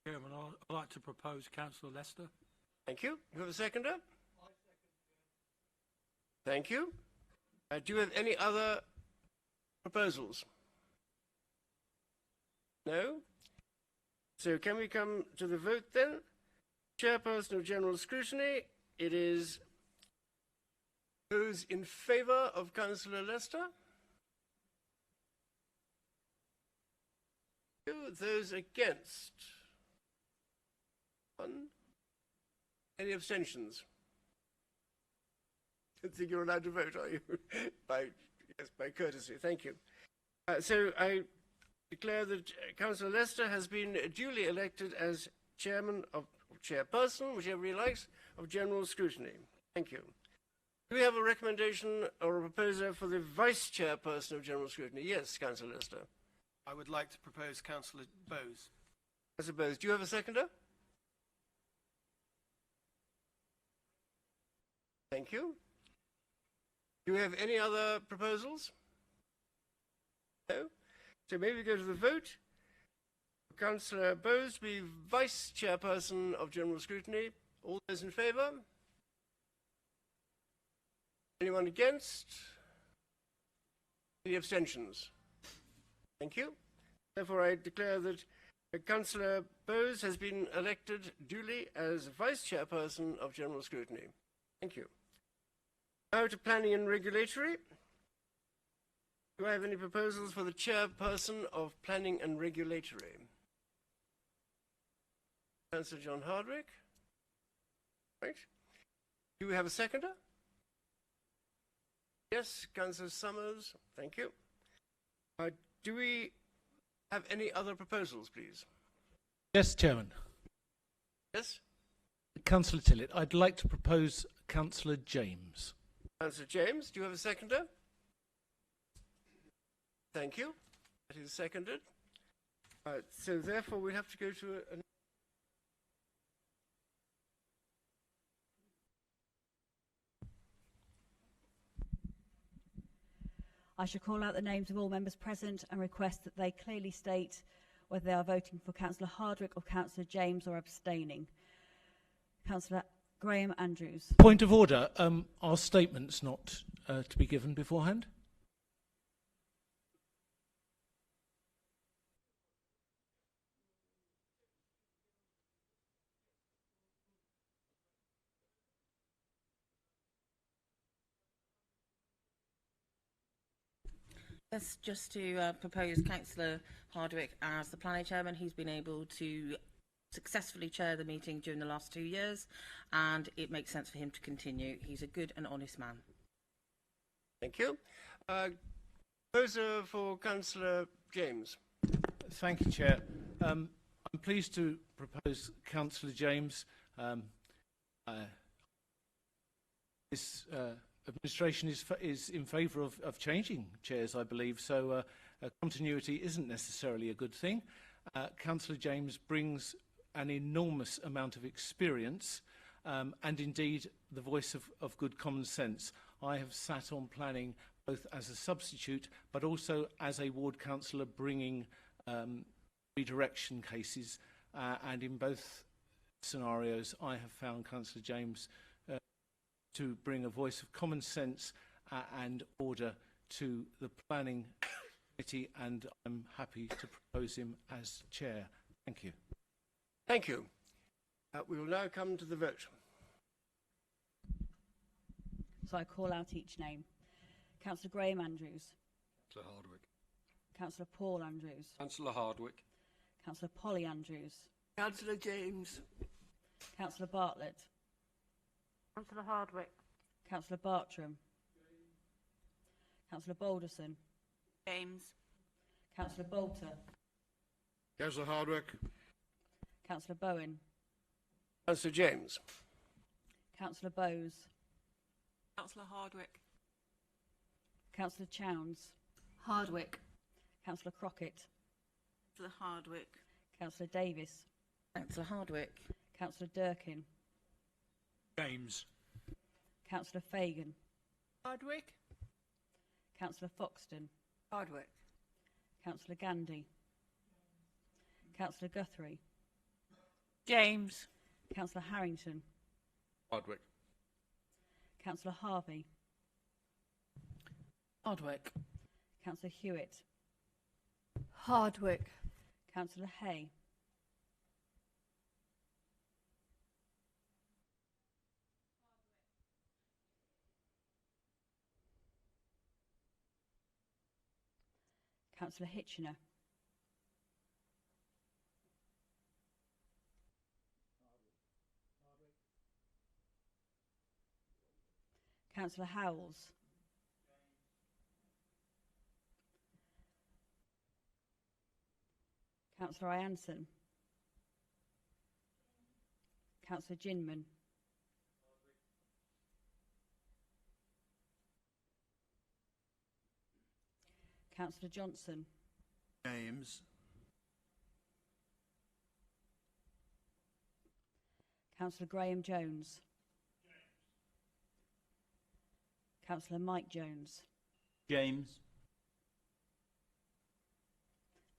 Chairman, I'd like to propose Councillor Lester. Thank you. You have a seconder? Thank you. Do you have any other proposals? No? So can we come to the vote then? Chairperson of General Scrutiny, it is those in favour of Councillor Lester? Those against? One. Any abstentions? I don't think you're allowed to vote, are you? By courtesy. Thank you. So I declare that Councillor Lester has been duly elected as chairman of, or chairperson, whichever he likes, of General Scrutiny. Thank you. Do we have a recommendation or a proposer for the vice chairperson of General Scrutiny? Yes, Councillor Lester. I would like to propose Councillor Bowes. Councillor Bowes, do you have a seconder? Thank you. Do we have any other proposals? No? So maybe we go to the vote. Councillor Bowes be Vice Chairperson of General Scrutiny. All those in favour? Anyone against? Any abstentions? Thank you. Therefore, I declare that Councillor Bowes has been elected duly as Vice Chairperson of General Scrutiny. Thank you. Now to Planning and Regulatory. Do I have any proposals for the Chairperson of Planning and Regulatory? Councillor John Hardwick. Right. Do we have a seconder? Yes, Councillor Summers. Thank you. Do we have any other proposals, please? Yes, Chairman. Yes? Councillor Tillett, I'd like to propose Councillor James. Councillor James, do you have a seconder? Thank you. That is seconded. So therefore we have to go to an I shall call out the names of all members present and request that they clearly state whether they are voting for Councillor Hardwick or Councillor James or abstaining. Councillor Graham Andrews. Point of order. Are statements not to be given beforehand? Yes, just to propose Councillor Hardwick as the planning chairman. He's been able to successfully chair the meeting during the last 2 years, and it makes sense for him to continue. He's a good and honest man. Thank you. Proposer for Councillor James. Thank you, Chair. I'm pleased to propose Councillor James. This administration is in favour of changing chairs, I believe, so continuity isn't necessarily a good thing. Councillor James brings an enormous amount of experience and indeed the voice of good common sense. I have sat on planning both as a substitute but also as a ward councillor bringing redirection cases, and in both scenarios I have found Councillor James to bring a voice of common sense and order to the planning committee, and I'm happy to propose him as chair. Thank you. Thank you. We will now come to the vote. So I call out each name. Councillor Graham Andrews. Councillor Hardwick. Councillor Paul Andrews. Councillor Hardwick. Councillor Polly Andrews. Councillor James. Councillor Bartlett. Councillor Hardwick. Councillor Bartram. Councillor Balderson. James. Councillor Bolter. Councillor Hardwick. Councillor Bowen. Councillor James. Councillor Bowes. Councillor Hardwick. Councillor Chowns. Hardwick. Councillor Crockett. Councillor Hardwick. Councillor Davis. Councillor Hardwick. Councillor Durkin. James. Councillor Fagan. Hardwick. Councillor Foxton. Hardwick. Councillor Gandy. Councillor Guthrie. James. Councillor Harrington. Hardwick. Councillor Harvey. Hardwick. Councillor Hewitt. Hardwick. Councillor Hay. Councillor Hitchener. Councillor Howells. Councillor Ianson. Councillor Ginman. Councillor Johnson. James. Councillor Graham Jones. Councillor Mike Jones. James.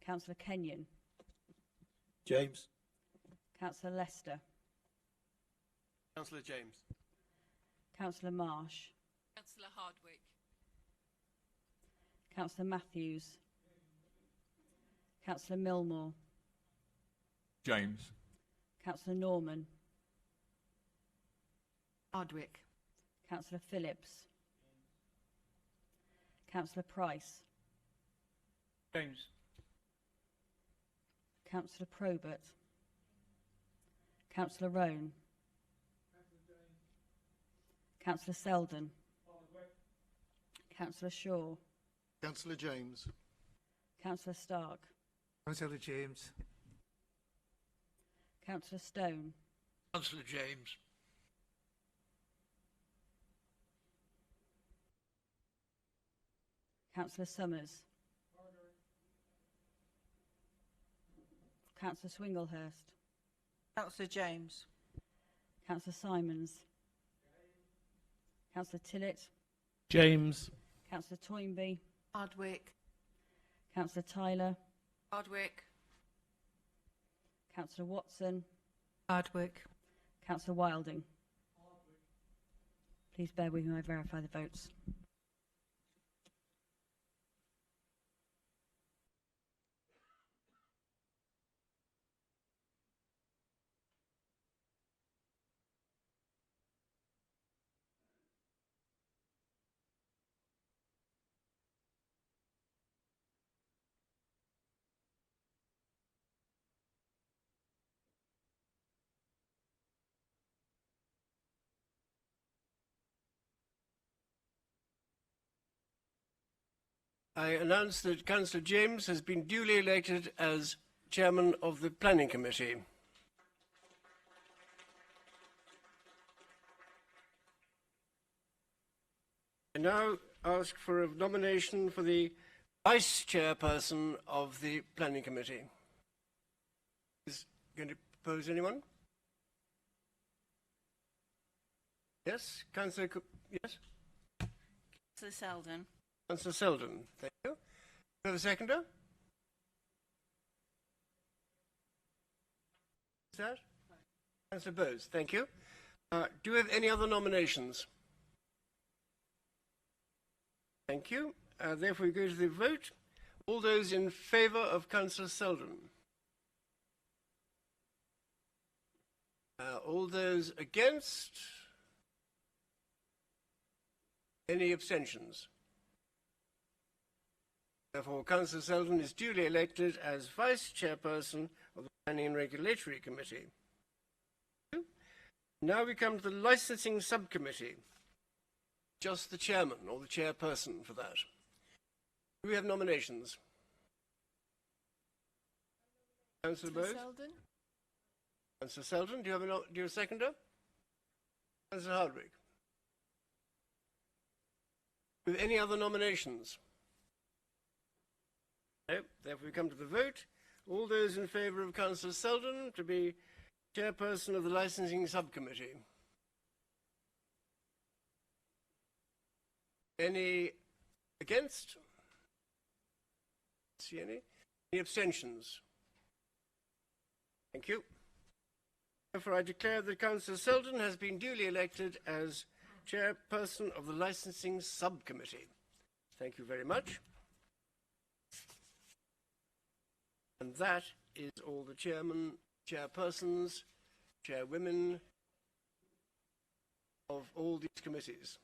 Councillor Kenyon. James. Councillor Lester. Councillor James. Councillor Marsh. Councillor Hardwick. Councillor Matthews. Councillor Millmore. James. Councillor Norman. Hardwick. Councillor Phillips. Councillor Price. James. Councillor Probert. Councillor Roan. Councillor Selden. Councillor Shaw. Councillor James. Councillor Stark. Councillor James. Councillor Stone. Councillor James. Councillor Summers. Councillor Swinglehurst. Councillor James. Councillor Simons. Councillor Tillett. James. Councillor Toynbee. Hardwick. Councillor Tyler. Hardwick. Councillor Watson. Hardwick. Councillor Wilding. Please bear with me, I verify the votes. I announce that Councillor James has been duly elected as Chairman of the Planning Committee. I now ask for a nomination for the Vice Chairperson of the Planning Committee. Is going to propose anyone? Yes, Councillor. Yes, Councillor Selden. Councillor Selden. Thank you. Do you have a seconder? Is that? Councillor Bowes. Thank you. Do we have any other nominations? Thank you. Therefore, we go to the vote. All those in favour of Councillor Selden? All those against? Any abstentions? Therefore, Councillor Selden is duly elected as Vice Chairperson of the Planning and Regulatory Committee. Now we come to the Licensing Subcommittee. Just the Chairman or the Chairperson for that. Do we have nominations? Councillor Bowes? Selden. Councillor Selden, do you have a seconder? Councillor Hardwick? With any other nominations? No. Therefore, we come to the vote. All those in favour of Councillor Selden to be Chairperson of the Licensing Subcommittee? Any against? See any? Any abstentions? Thank you. Therefore, I declare that Councillor Selden has been duly elected as Chairperson of the Licensing Subcommittee. Thank you very much. And that is all the chairmen, chairpersons, chairwomen of all these committees.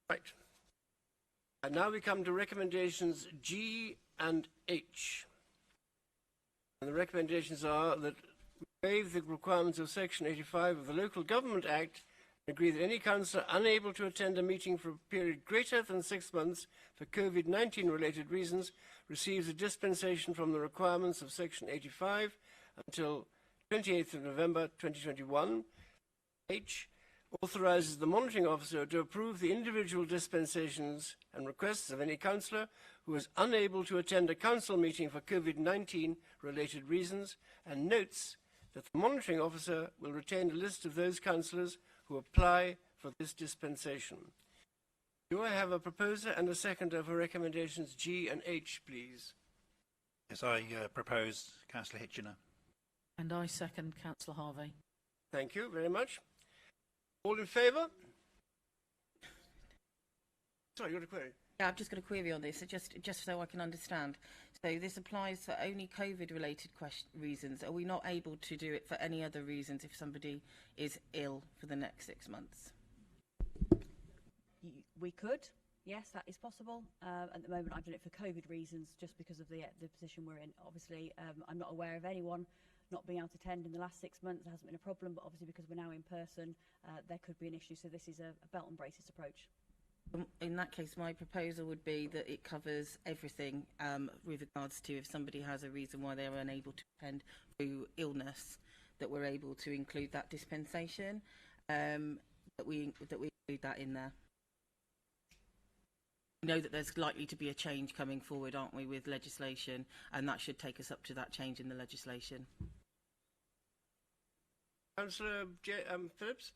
Right. And now we come to recommendations G and H. And the recommendations are that we waive the requirements of Section 85 of the Local Government Act and agree that any councillor unable to attend a meeting for a period greater than 6 months for COVID-19 related reasons receives a dispensation from the requirements of Section 85 until 28th of November 2021. H authorises the monitoring officer to approve the individual dispensations and requests of any councillor who is unable to attend a council meeting for COVID-19 related reasons, and notes that the monitoring officer will retain a list of those councillors who apply for this dispensation. Do I have a proposer and a seconder for recommendations G and H, please? Yes, I propose Councillor Hitchener. And I second Councillor Harvey. Thank you very much. All in favour? Sorry, you got a query? Yeah, I've just got a query on this, so just so I can understand. So this applies for only COVID-related reasons. Are we not able to do it for any other reasons if somebody is ill for the next 6 months? We could, yes, that is possible. At the moment, I've done it for COVID reasons, just because of the position we're in. Obviously, I'm not aware of anyone not being able to attend in the last 6 months. It hasn't been a problem, but obviously because we're now in person, there could be an issue. So this is a belt and braces approach. In that case, my proposal would be that it covers everything with regards to if somebody has a reason why they're unable to attend through illness, that we're able to include that dispensation, that we include that in there. We know that there's likely to be a change coming forward, aren't we, with legislation, and that should take us up to that change in the legislation. Councillor Phillips?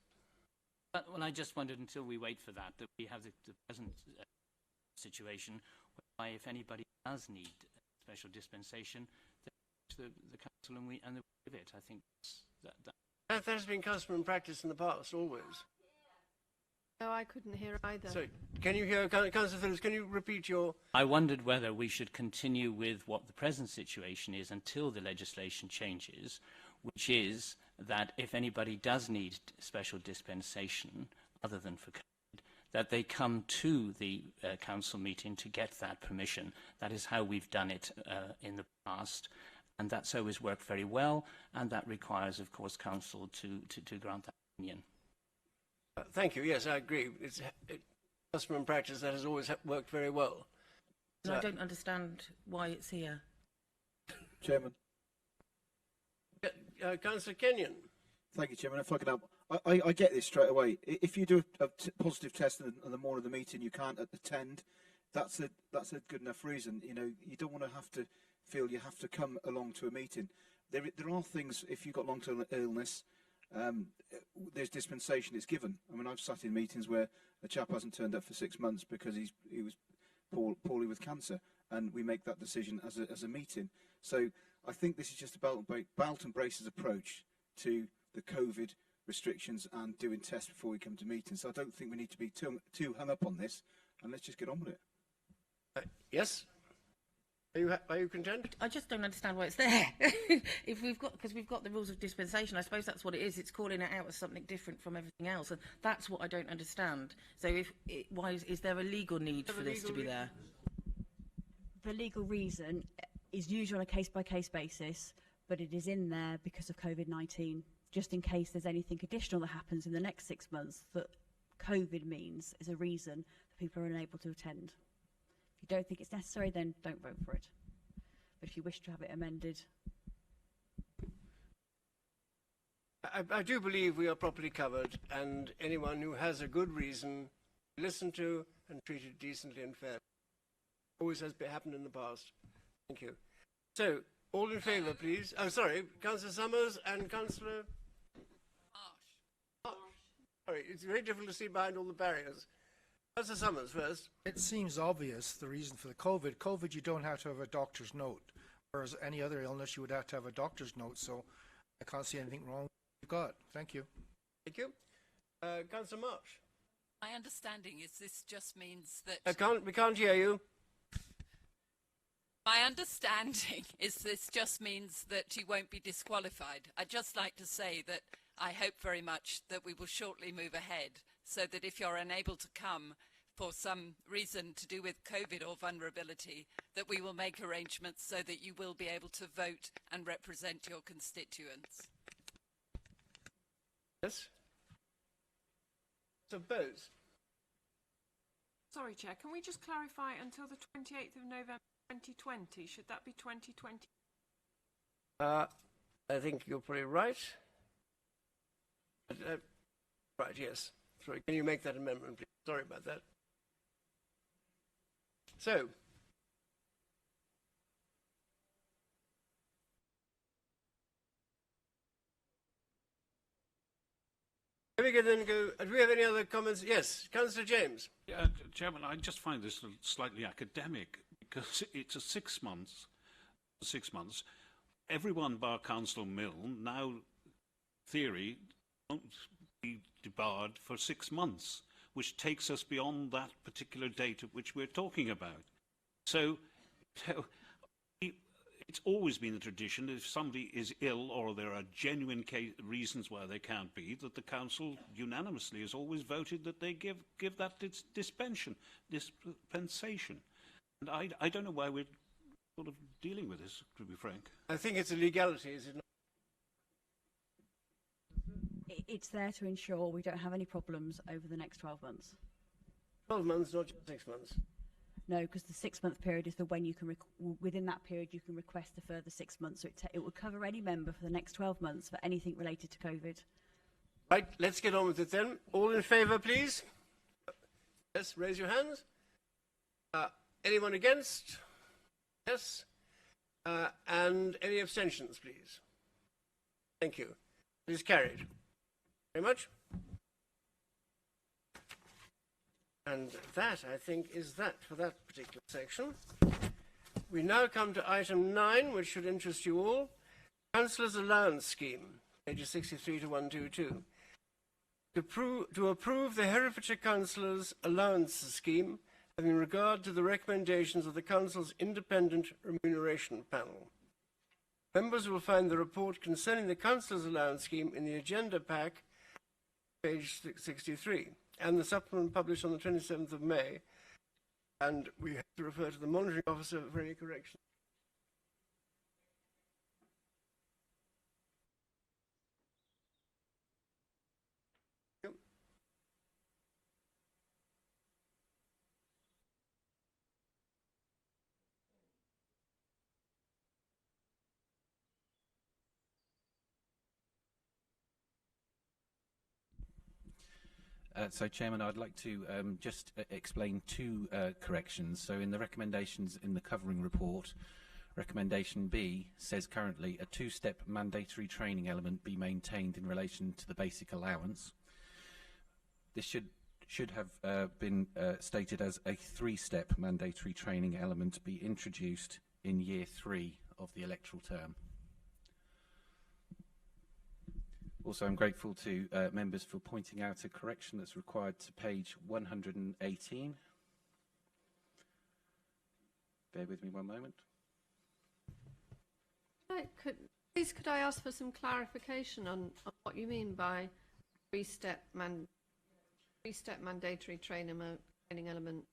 Well, I just wondered, until we wait for that we have the present situation whereby if anybody does need special dispensation, the council and they give it. I think that has been custom and practice in the past, always. No, I couldn't hear either. So, can you hear, Councillor Phillips, can you repeat your... I wondered whether we should continue with what the present situation is until the legislation changes, which is that if anybody does need special dispensation, other than for COVID, that they come to the council meeting to get that permission. That is how we've done it in the past, and that's always worked very well, and that requires, of course, council to grant that opinion. Thank you. Yes, I agree. custom and practice that has always worked very well. And I don't understand why it's here. Chairman. Councillor Kenyon. Thank you, Chairman. If I could help, I get this straight away. If you do a positive test and the morning of the meeting you can't attend, that's a good enough reason. You know, you don't want to have to feel you have to come along to a meeting. There are things, if you've got long-term illness, there's dispensation is given. I mean, I've sat in meetings where a chap hasn't turned up for 6 months because he was poorly with cancer, and we make that decision as a meeting. So I think this is just a belt and braces approach to the COVID restrictions and doing tests before we come to meetings. So I don't think we need to be too hung up on this, and let's just get on with it. Yes? Are you content? I just don't understand why it's there. Because we've got the rules of dispensation. I suppose that's what it is. It's calling it out as something different from everything else, and that's what I don't understand. So, why is there a legal need for this to be there? The legal reason is usually on a case-by-case basis, but it is in there because of COVID-19, just in case there's anything additional that happens in the next 6 months that COVID means is a reason that people are unable to attend. If you don't think it's necessary, then don't vote for it. But if you wish to have it amended... I do believe we are properly covered, and anyone who has a good reason, listened to and treated decently and fairly. Always has happened in the past. Thank you. So, all in favour, please. Oh, sorry, Councillor Summers and Councillor... Marsh. Sorry, it's very difficult to see behind all the barriers. Councillor Summers first. It seems obvious the reason for the COVID. COVID, you don't have to have a doctor's note, whereas any other illness you would have to have a doctor's note, so I can't see anything wrong with what you've got. Thank you. Thank you. Councillor Marsh. My understanding is this just means that... We can't hear you. My understanding is this just means that you won't be disqualified. I'd just like to say that I hope very much that we will shortly move ahead, so that if you're unable to come for some reason to do with COVID or vulnerability, that we will make arrangements so that you will be able to vote and represent your constituents. Yes? So both. Sorry, Chair, can we just clarify until the 28th of November 2020? Should that be 2020? I think you're probably right. Right, yes. Sorry, can you make that amendment, please? Sorry about that. So, can we then go, do we have any other comments? Yes, Councillor James. Chairman, I just find this slightly academic because it's a 6 months. 6 months. Everyone bar Councillor Milne now, theory, won't be debarred for 6 months, which takes us beyond that particular date at which we're talking about. So it's always been the tradition that if somebody is ill or there are genuine reasons why they can't be, that the council unanimously has always voted that they give that dispensation. And I don't know why we're sort of dealing with this, to be frank. I think it's a legality, is it not? It's there to ensure we don't have any problems over the next 12 months. 12 months, not just 6 months. No, because the 6 month period is the when you can, within that period, you can request a further 6 months. So it would cover any member for the next 12 months for anything related to COVID. Right, let's get on with it then. All in favour, please? Yes, raise your hands. Anyone against? Yes. And any abstentions, please? Thank you. It is carried. Very much. And that, I think, is that for that particular section. We now come to item 9, which should interest you all. Councillors' Allowance Scheme, pages 63 to 122. To approve the Herefordshire Councillors' Allowance Scheme, having regard to the recommendations of the Council's Independent Remuneration Panel. Members will find the report concerning the Councillors' Allowance Scheme in the agenda pack, page 63, and the supplement published on the 27th of May. And we have to refer to the Monitoring Officer for any corrections. So, Chairman, I'd like to just explain two corrections. So, in the recommendations in the covering report, recommendation B says currently a two-step mandatory training element be maintained in relation to the basic allowance. This should have been stated as a three-step mandatory training element be introduced in year 3 of the electoral term. Also, I'm grateful to members for pointing out a correction that's required to page 118. Bear with me one moment. Please, could I ask for some clarification on what you mean by three-step mandatory training element?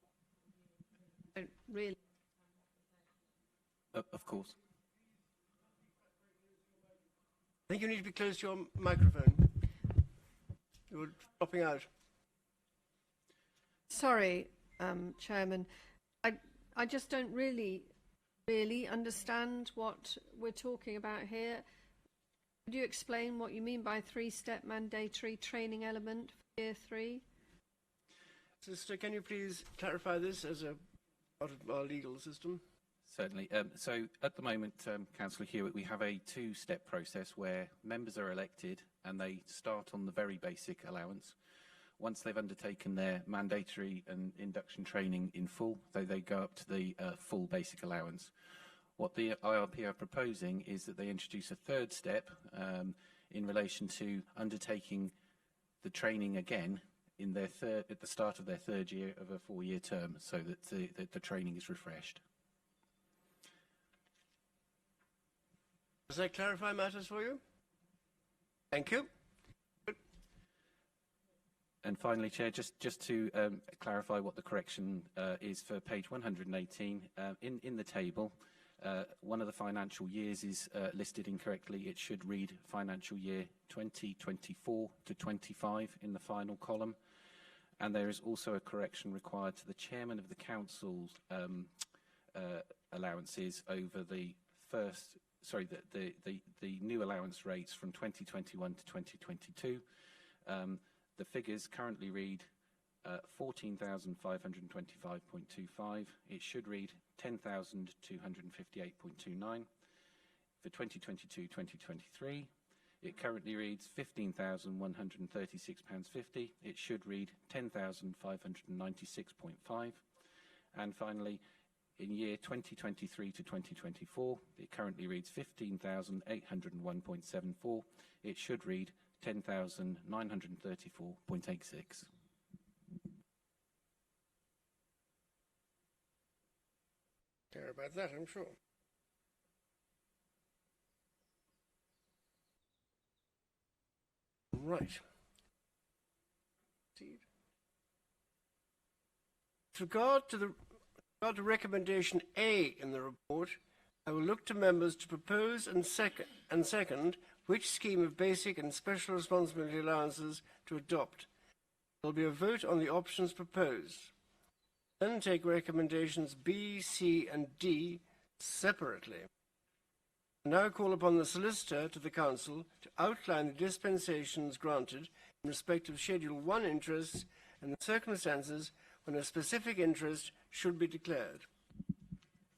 Really? Of course. I think you need to be close to your microphone. You're dropping out. Sorry, Chairman. I just don't really understand what we're talking about here. Could you explain what you mean by three-step mandatory training element for year 3? Sister, can you please clarify this as a part of our legal system? Certainly. So at the moment, Councillor Hewitt, we have a two-step process where members are elected and they start on the very basic allowance. Once they've undertaken their mandatory and induction training in full, they go up to the full basic allowance. What the IRP are proposing is that they introduce a third step in relation to undertaking the training again in their at the start of their third year of a 4-year term, so that the training is refreshed. Does that clarify matters for you? Thank you. And finally, Chair, just to clarify what the correction is for page 118, in the table, one of the financial years is listed incorrectly. It should read financial year 2024 to 25 in the final column. And there is also a correction required to the Chairman of the Council's allowances over the first, sorry, the new allowance rates from 2021 to 2022. The figures currently read 14,525.25. It should read 10,258.29. For 2022-2023, it currently reads £15,136.50. It should read 10,596.5. And finally, in year 2023 to 2024, it currently reads 15,801.74. It should read 10,934.86. Care about that, I'm sure. Right. With regard to recommendation A in the report, I will look to members to propose and second which scheme of basic and special responsibility allowances to adopt. There will be a vote on the options proposed. Then take recommendations B, C and D separately. I now call upon the Solicitor to the Council to outline the dispensations granted in respect of Schedule 1 interests and the circumstances when a specific interest should be declared.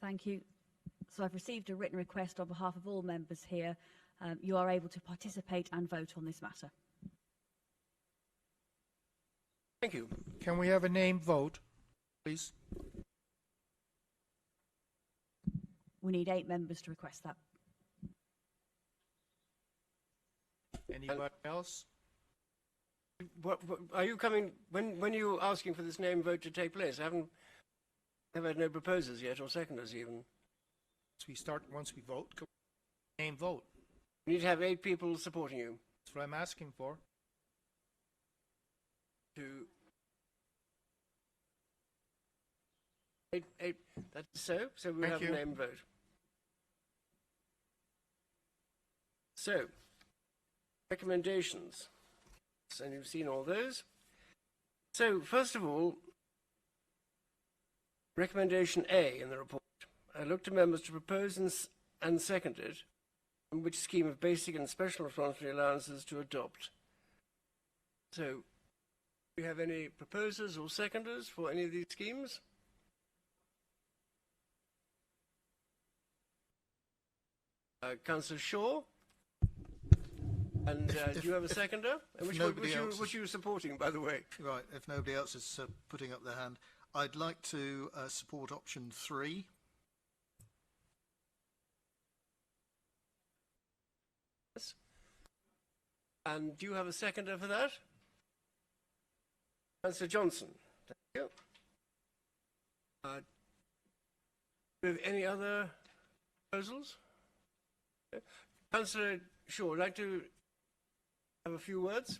Thank you. So I've received a written request on behalf of all members here. You are able to participate and vote on this matter. Thank you. Can we have a name vote, please? We need 8 members to request that. Anybody else? What are you coming? When are you asking for this name vote to take place? I have had no proposers yet or seconders even. Once we vote, name vote. You need to have 8 people supporting you. That's what I'm asking for. Eight. That's so. So we'll have a name vote. So, recommendations. And you've seen all those. So, first of all, recommendation A in the report. I look to members to propose and second it, and which scheme of basic and special responsibility allowances to adopt. So, Do you have any proposers or seconders for any of these schemes? Councillor Shaw? And do you have a seconder? Which you were supporting, by the way? Right, if nobody else is putting up their hand, I'd like to support option 3. Yes. And do you have a seconder for that? Councillor Johnson. Thank you. Do you have any other proposals? Okay. Councillor Shaw, would like to have a few words?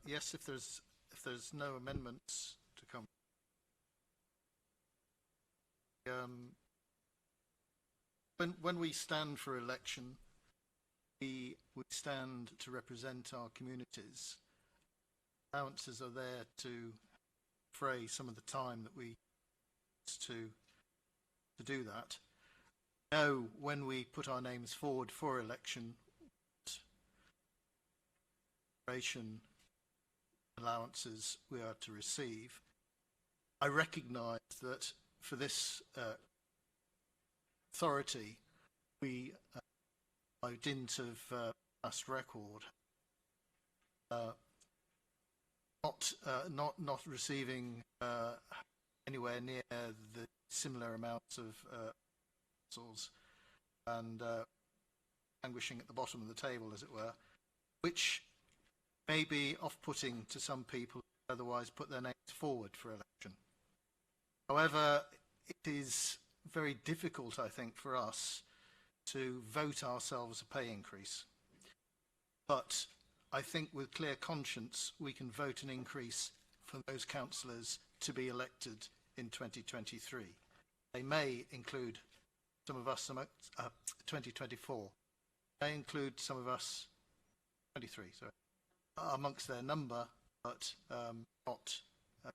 Yes, if there's no amendments to come. When we stand for election, we stand to represent our communities. Allowances are there to defray some of the time that we use to do that. Know when we put our names forward for election, allowances we are to receive. I recognise that for this authority, we, by dint of past record, not receiving anywhere near the similar amounts of and languishing at the bottom of the table, as it were, which may be off-putting to some people who otherwise put their names forward for election. However, it is very difficult, I think, for us to vote ourselves a pay increase. But I think with clear conscience, we can vote an increase for those councillors to be elected in 2023. They may include some of us, 2024, may include some of us, 23, sorry, amongst their number, but not in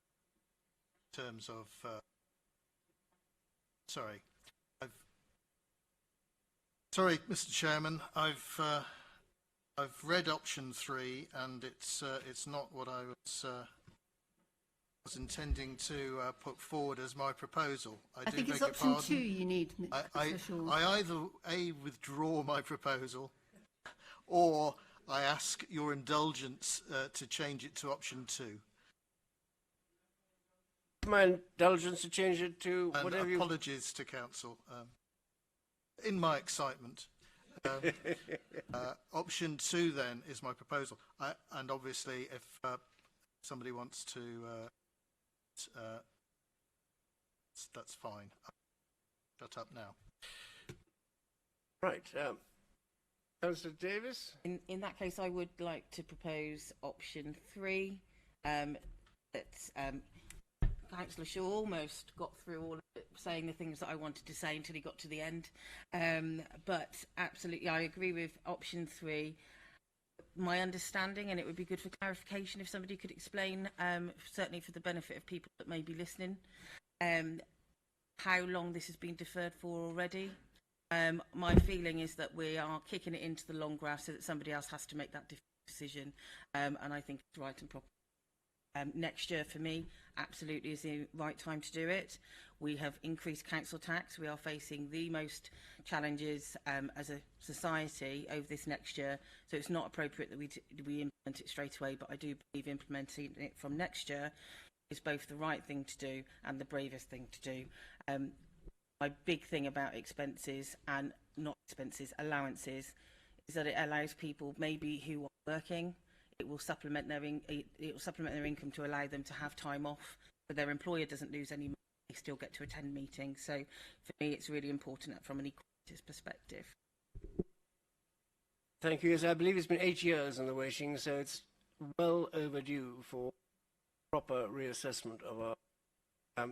terms of, sorry, Mr. Chairman, I've read option 3, and it's not what I was intending to put forward as my proposal. I think it's option 2 you need, Mr. Shaw. I either withdraw my proposal, or I ask your indulgence to change it to option 2. My indulgence to change it to and whatever you... Apologies to council. In my excitement. Option 2 then is my proposal. And obviously if somebody wants to, that's fine. Shut up now. Right. Councillor Davis? In that case, I would like to propose option 3. That Councillor Shaw almost got through all of it, saying the things that I wanted to say until he got to the end. But absolutely, I agree with option 3. My understanding, and it would be good for clarification if somebody could explain, certainly for the benefit of people that may be listening, how long this has been deferred for already. My feeling is that we are kicking it into the long grass so that somebody else has to make that decision, and I think it's right and proper. Next year, for me, absolutely is the right time to do it. We have increased council tax. We are facing the most challenges as a society over this next year, so it's not appropriate that we implement it straight away, but I do believe implementing it from next year is both the right thing to do and the bravest thing to do. My big thing about expenses, and not expenses, allowances, is that it allows people maybe who are working, it will supplement their income to allow them to have time off, but their employer doesn't lose any money, they still get to attend meetings. So for me, it's really important from an equalities perspective. Thank you. Yes, I believe it's been 8 years in the waiting, so it's well overdue for proper reassessment of our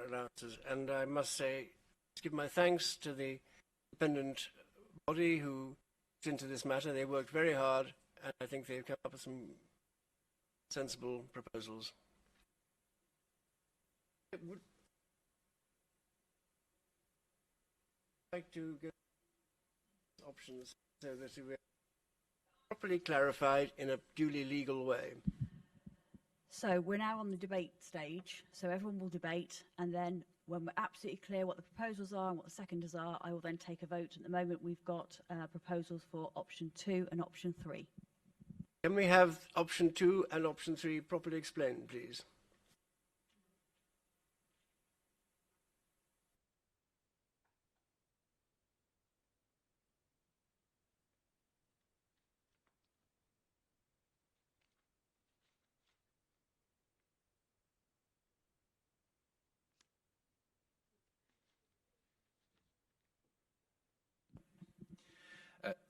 allowances. And I must say, give my thanks to the independent body who looked into this matter. They worked very hard, and I think they've come up with some sensible proposals. I would like to go options so that we have properly clarified in a duly legal way. So we're now on the debate stage, so everyone will debate, and then when we're absolutely clear what the proposals are and what the seconders are, I will then take a vote. At the moment, we've got proposals for option 2 and option 3. Can we have option 2 and option 3 properly explained, please?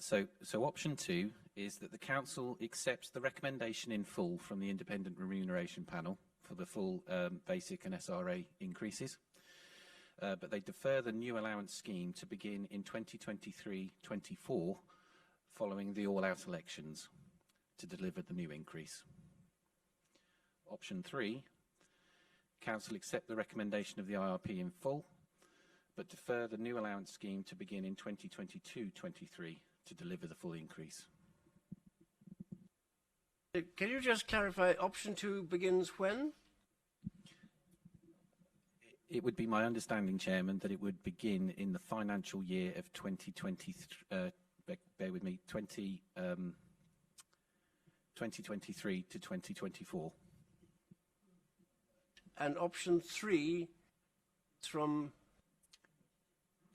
So option 2 is that the Council accepts the recommendation in full from the Independent Remuneration Panel for the full basic and SRA increases, but they defer the new allowance scheme to begin in 2023-24 following the all-out elections to deliver the new increase. Option 3, Council accept the recommendation of the IRP in full, but defer the new allowance scheme to begin in 2022-23 to deliver the full increase. Can you just clarify, option 2 begins when? It would be my understanding, Chairman, that it would begin in the financial year of 2023, bear with me, 2023 to 2024. And option 3 is from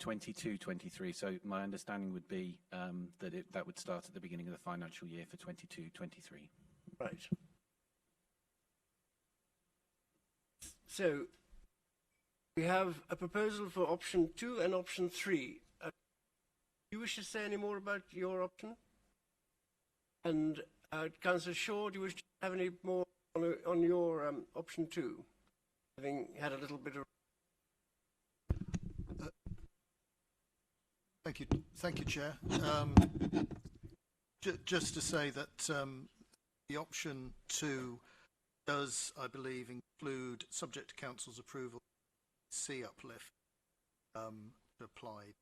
22-23. So my understanding would be that that would start at the beginning of the financial year for 22-23. Right. So we have a proposal for option 2 and option 3. Do you wish to say any more about your option? And Councillor Shaw, do you wish to have any more on your option 2? Having had a little bit of... Thank you, Chair. Just to say that the option 2 does, I believe, include, subject to Council's approval, C uplift applied.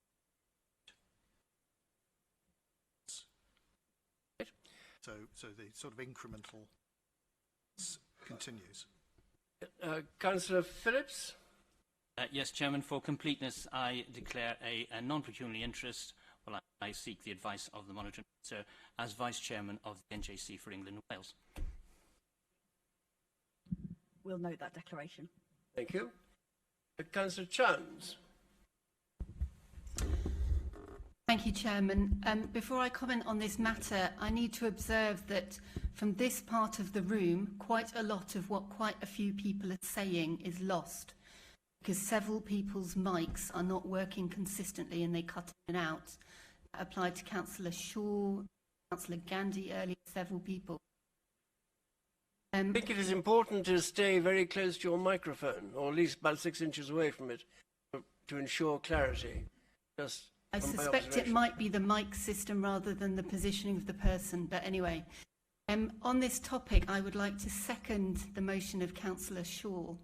So the sort of incremental continues. Councillor Phillips? Yes, Chairman, for completeness, I declare a non-pecuniary interest. Well, I seek the advice of the Monitoring Officer as Vice Chairman of the NJC for England and Wales. We'll note that declaration. Thank you. Councillor Chance. Thank you, Chairman. Before I comment on this matter, I need to observe that from this part of the room, quite a lot of what quite a few people are saying is lost, because several people's mics are not working consistently and they cut in and out. That applied to Councillor Shaw, Councillor Gandhi earlier, several people. I think it is important to stay very close to your microphone, or at least about 6 inches away from it, to ensure clarity. I suspect it might be the mic system rather than the positioning of the person, but anyway. On this topic, I would like to second the motion of Councillor Shaw.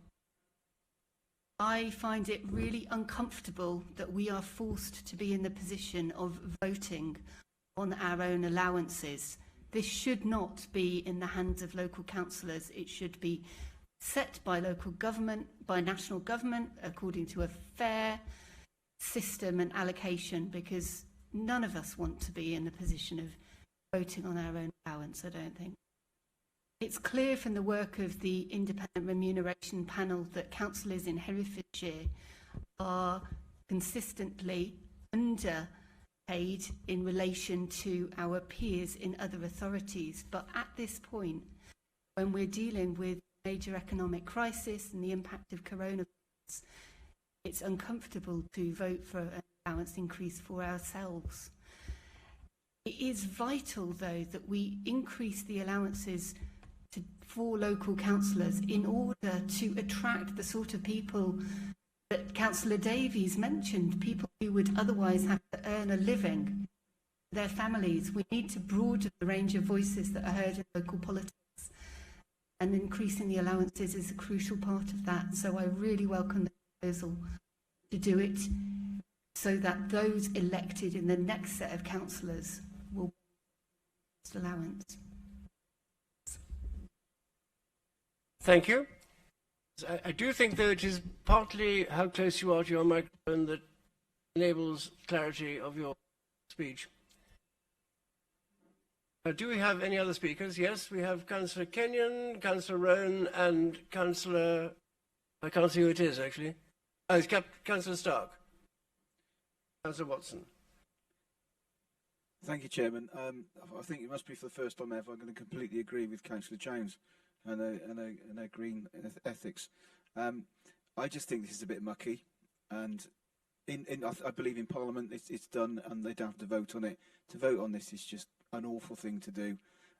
I find it really uncomfortable that we are forced to be in the position of voting on our own allowances. This should not be in the hands of local councillors. It should be set by local government, by national government, according to a fair system and allocation, because none of us want to be in the position of voting on our own allowance, I don't think. It's clear from the work of the Independent Remuneration Panel that councillors in Herefordshire are consistently underpaid in relation to our peers in other authorities. But at this point, when we're dealing with major economic crisis and the impact of coronavirus, it's uncomfortable to vote for an allowance increase for ourselves. It is vital, though, that we increase the allowances for local councillors in order to attract the sort of people that Councillor Davies mentioned, people who would otherwise have to earn a living, their families. We need to broaden the range of voices that are heard in local politics, and increasing the allowances is a crucial part of that. So I really welcome the proposal to do it so that those elected in the next set of councillors will. allowance. Thank you. I do think, though, it is partly how close you are to your microphone that enables clarity of your speech. Do we have any other speakers? Yes, we have Councillor Kenyon, Councillor Rowan, and Councillor... I can't see who it is, actually. Oh, it's Councillor Stark. Councillor Watson. Thank you, Chairman. I think it must be for the first time ever I'm going to completely agree with Councillor Jones and her green ethics. I just think this is a bit mucky, and I believe in Parliament it's done and they don't have to vote on it. To vote on this is just an awful thing to do.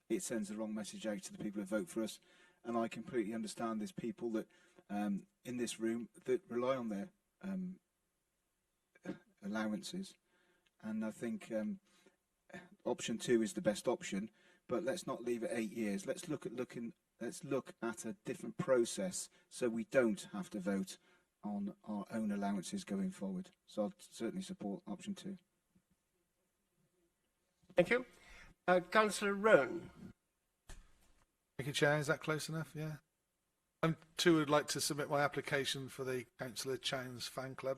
It sends the wrong message out to the people who vote for us, and I completely understand there's people that in this room that rely on their allowances, and I think option 2 is the best option. But let's not leave it 8 years. Let's look at a different process so we don't have to vote on our own allowances going forward. So I'll certainly support option 2. Thank you. Councillor Rowan. Thank you, Chair. Is that close enough? Yeah. I too would like to submit my application for the Councillor Chowns fan club.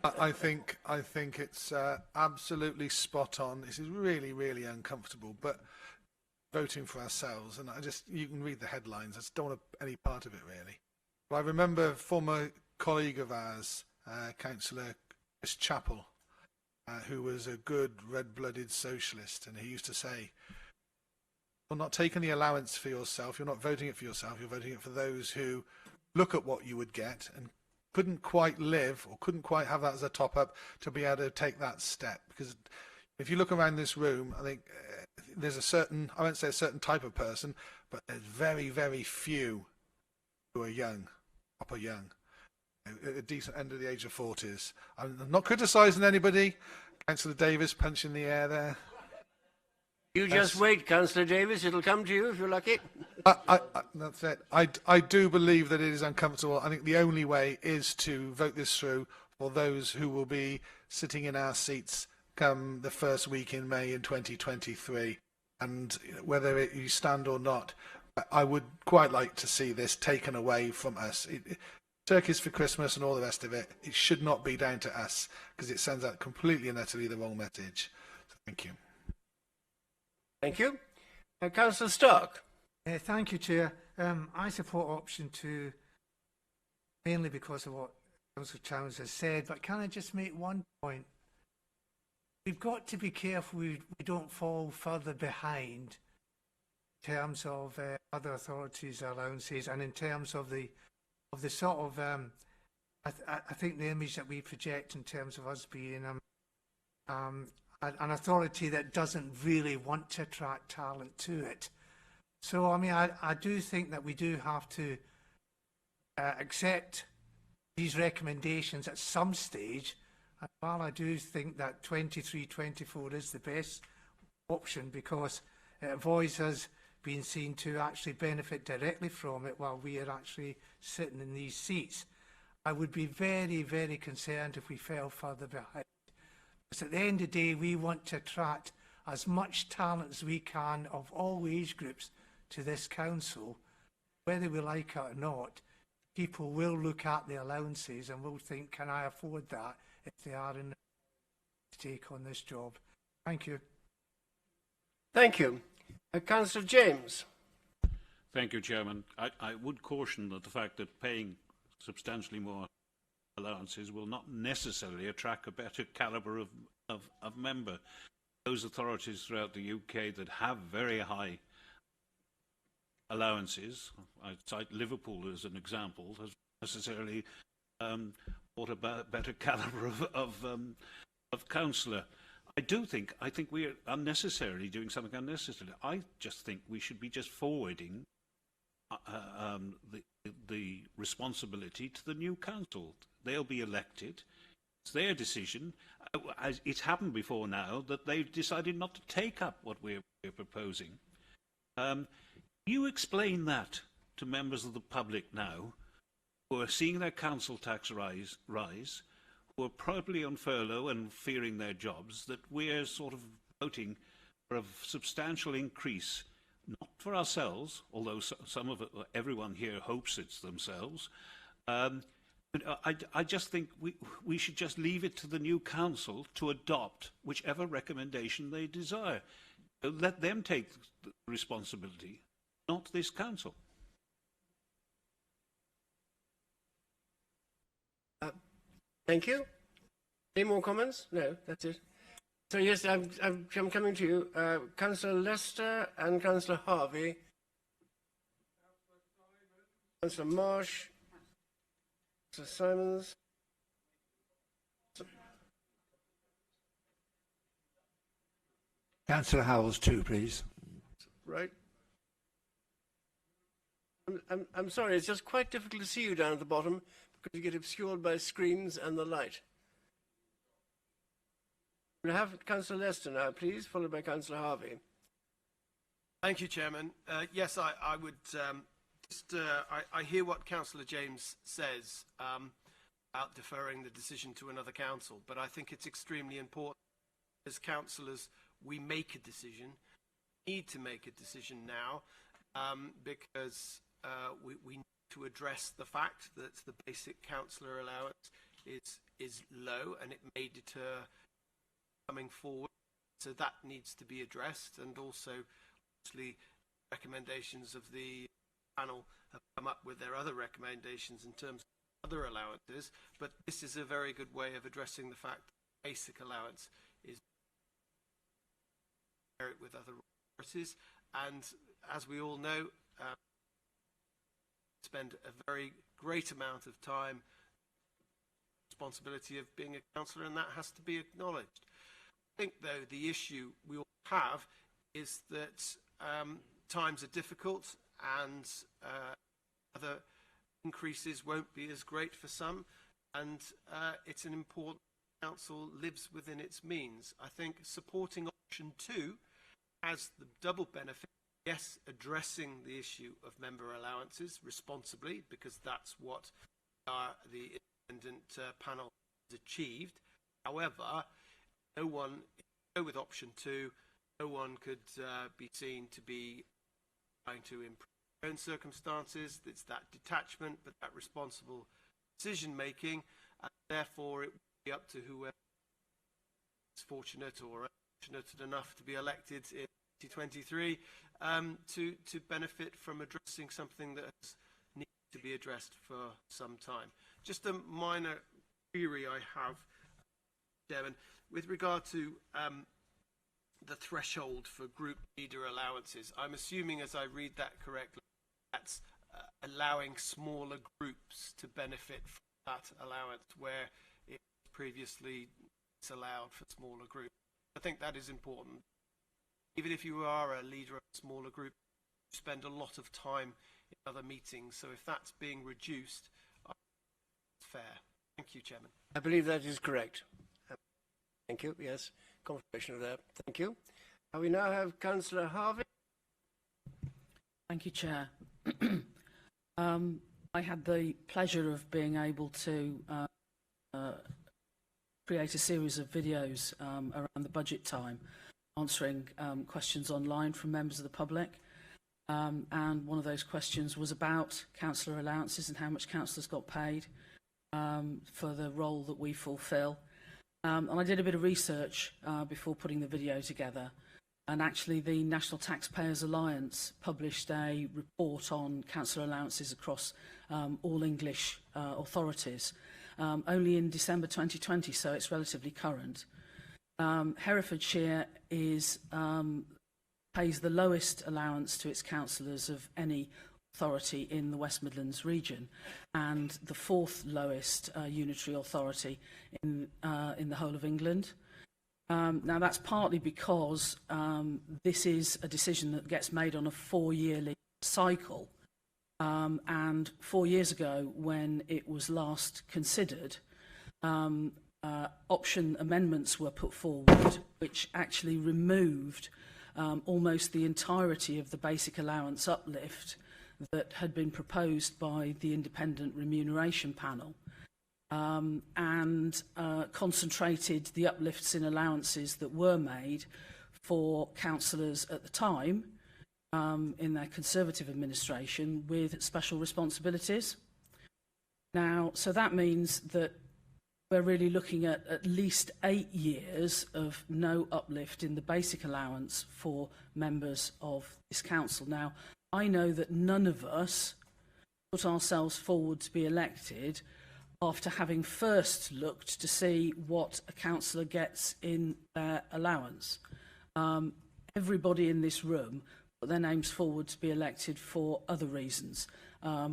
I think it's absolutely spot on. This is really, really uncomfortable, but voting for ourselves, and you can read the headlines. I just don't want any part of it, really. But I remember a former colleague of ours, Councillor Chris Chappell, who was a good red-blooded socialist, and he used to say, "You're not taking the allowance for yourself, you're not voting it for yourself, you're voting it for those who look at what you would get and couldn't quite live or couldn't quite have that as a top-up to be able to take that step." Because if you look around this room, I think there's a certain, I won't say a certain type of person, but there's very, very few who are young, proper young, at a decent end of the age of 40s. I'm not criticising anybody. Councillor Davis punching the air there. You just wait, Councillor Davis. It'll come to you if you're lucky. That's it. I do believe that it is uncomfortable. I think the only way is to vote this through for those who will be sitting in our seats come the first week in May in 2023. And whether you stand or not, I would quite like to see this taken away from us. Turkeys for Christmas and all the rest of it, it should not be down to us, because it sends out completely and utterly the wrong message. So thank you. Thank you. Councillor Stark. Thank you, Chair. I support option 2 mainly because of what Councillor Chowns has said, but can I just make one point? We've got to be careful we don't fall further behind in terms of other authorities' allowances, and in terms of the sort of I think the image that we project in terms of us being an authority that doesn't really want to attract talent to it. So I mean, I do think that we do have to accept these recommendations at some stage. And while I do think that 23-24 is the best option because it avoids us being seen to actually benefit directly from it while we are actually sitting in these seats, I would be very, very concerned if we fell further behind. Because at the end of the day, we want to attract as much talent as we can of all age groups to this council. Whether we like it or not, people will look at the allowances and will think, can I afford that if they are in to take on this job? Thank you. Thank you. Councillor James. Thank you, Chairman. I would caution that the fact that paying substantially more allowances will not necessarily attract a better calibre of member. Those authorities throughout the UK that have very high allowances, I cite Liverpool as an example, has necessarily brought a better calibre of councillor. I think we are unnecessarily doing something unnecessary. I just think we should be just forwarding the responsibility to the new council. They'll be elected. It's their decision. As it's happened before now that they've decided not to take up what we're proposing. You explain that to members of the public now who are seeing their council tax rise, who are probably on furlough and fearing their jobs, that we're sort of voting for a substantial increase, not for ourselves, although some of it, everyone here hopes it's themselves. I just think we should just leave it to the new council to adopt whichever recommendation they desire. Let them take the responsibility, not this council. Thank you. Any more comments? No, that's it. So yes, I'm coming to you. Councillor Lester and Councillor Harvey. Councillor Marsh. Councillor Simons. Councillor Howells too, please. Right. I'm sorry, it's just quite difficult to see you down at the bottom because you get obscured by screens and the light. We'll have Councillor Lester now, please, followed by Councillor Harvey. Thank you, Chairman. Yes, I would I hear what Councillor James says about deferring the decision to another council, but I think it's extremely important as councillors we make a decision. We need to make a decision now because we need to address the fact that the basic councillor allowance is low and it may deter coming forward. So that needs to be addressed, and also obviously recommendations of the panel have come up with their other recommendations in terms of other allowances, but this is a very good way of addressing the fact that basic allowance is with other resources, and as we all know, spend a very great amount of time responsibility of being a councillor, and that has to be acknowledged. I think, though, the issue we all have is that times are difficult and other increases won't be as great for some, and it's an important council lives within its means. I think supporting option 2 has the double benefit, yes, addressing the issue of member allowances responsibly, because that's what the independent panel has achieved. However, no one, with option 2, no one could be seen to be trying to improve their own circumstances. It's that detachment, but that responsible decision making, and therefore it would be up to whoever is fortunate or unfortunate enough to be elected in 2023 to benefit from addressing something that has needed to be addressed for some time. Just a minor query I have, Chairman, with regard to the threshold for group leader allowances. I'm assuming, as I read that correctly, that's allowing smaller groups to benefit from that allowance where it previously allowed for smaller groups. I think that is important. Even if you are a leader of a smaller group, you spend a lot of time in other meetings. So if that's being reduced, it's fair. Thank you, Chairman. I believe that is correct. Thank you. Yes, confirmation of that. Thank you. We now have Councillor Harvey. Thank you, Chair. I had the pleasure of being able to create a series of videos around the budget time, answering questions online from members of the public. And one of those questions was about councillor allowances and how much councillors got paid for the role that we fulfil. And I did a bit of research before putting the video together. And actually, the National Taxpayers Alliance published a report on councillor allowances across all English authorities only in December 2020, so it's relatively current. Herefordshire pays the lowest allowance to its councillors of any authority in the West Midlands region, and the fourth lowest unitary authority in the whole of England. Now that's partly because this is a decision that gets made on a 4-yearly cycle, and 4 years ago, when it was last considered, option amendments were put forward which actually removed almost the entirety of the basic allowance uplift that had been proposed by the independent remuneration panel, and concentrated the uplifts in allowances that were made for councillors at the time in their Conservative administration with special responsibilities. Now, so that means that we're really looking at least 8 years of no uplift in the basic allowance for members of this council. Now, I know that none of us put ourselves forward to be elected after having first looked to see what a councillor gets in their allowance. Everybody in this room put their names forward to be elected for other reasons,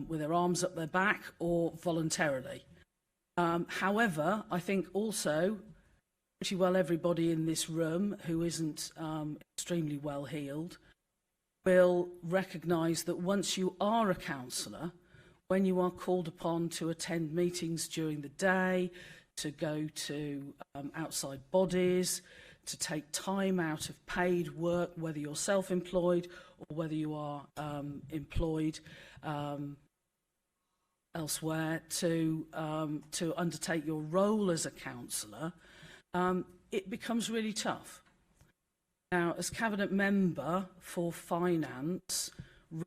with their arms up their back or voluntarily. However, I think also pretty well everybody in this room who isn't extremely well heeled will recognise that once you are a councillor, when you are called upon to attend meetings during the day, to go to outside bodies, to take time out of paid work, whether you're self-employed or whether you are employed elsewhere, to undertake your role as a councillor, it becomes really tough. Now, as Cabinet Member for Finance,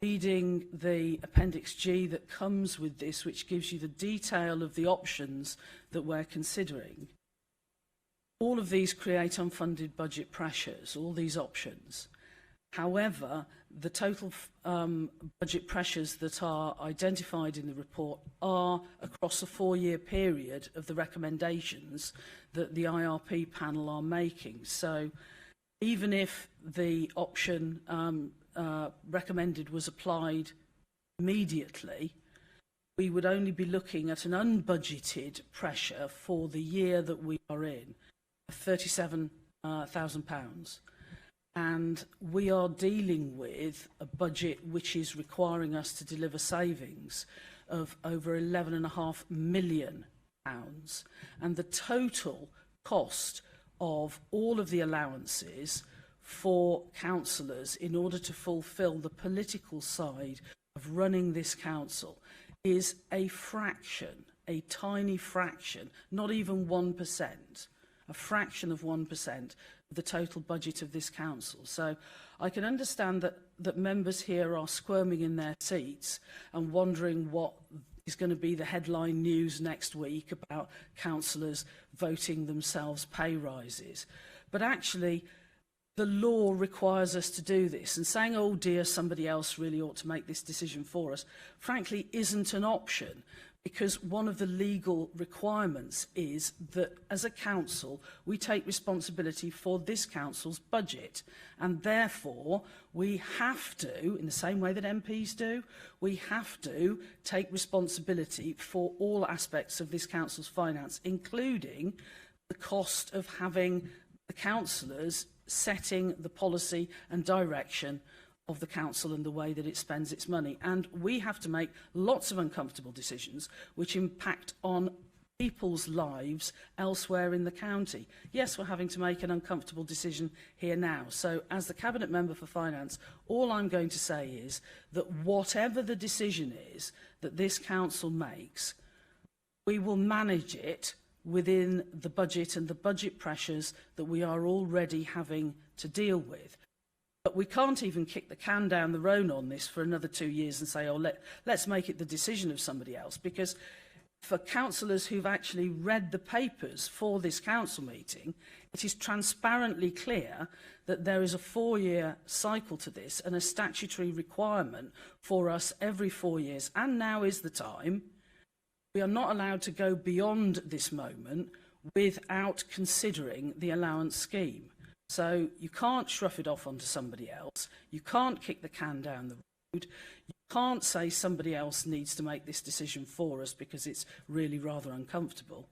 reading the Appendix G that comes with this, which gives you the detail of the options that we're considering, all of these create unfunded budget pressures, all these options. However, the total budget pressures that are identified in the report are across a 4-year period of the recommendations that the IRP panel are making. So even if the option recommended was applied immediately, we would only be looking at an unbudgeted pressure for the year that we are in, £37,000. And we are dealing with a budget which is requiring us to deliver savings of over £11.5 million. And the total cost of all of the allowances for councillors in order to fulfil the political side of running this council is a fraction, a tiny fraction, not even 1%, a fraction of 1% of the total budget of this council. So I can understand that members here are squirming in their seats and wondering what is going to be the headline news next week about councillors voting themselves pay rises. But actually, the law requires us to do this, and saying, oh dear, somebody else really ought to make this decision for us, frankly, isn't an option, because one of the legal requirements is that as a council, we take responsibility for this council's budget, and therefore we have to, in the same way that MPs do, we have to take responsibility for all aspects of this council's finance, including the cost of having the councillors setting the policy and direction of the council and the way that it spends its money. And we have to make lots of uncomfortable decisions which impact on people's lives elsewhere in the county. Yes, we're having to make an uncomfortable decision here now. So as the Cabinet Member for Finance, all I'm going to say is that whatever the decision is that this council makes, we will manage it within the budget and the budget pressures that we are already having to deal with. But we can't even kick the can down the road on this for another 2 years and say, oh, let's make it the decision of somebody else. Because for councillors who've actually read the papers for this council meeting, it is transparently clear that there is a 4-year cycle to this and a statutory requirement for us every 4 years. And now is the time. We are not allowed to go beyond this moment without considering the allowance scheme. So you can't shruff it off onto somebody else. You can't kick the can down the road. You can't say somebody else needs to make this decision for us because it's really rather uncomfortable.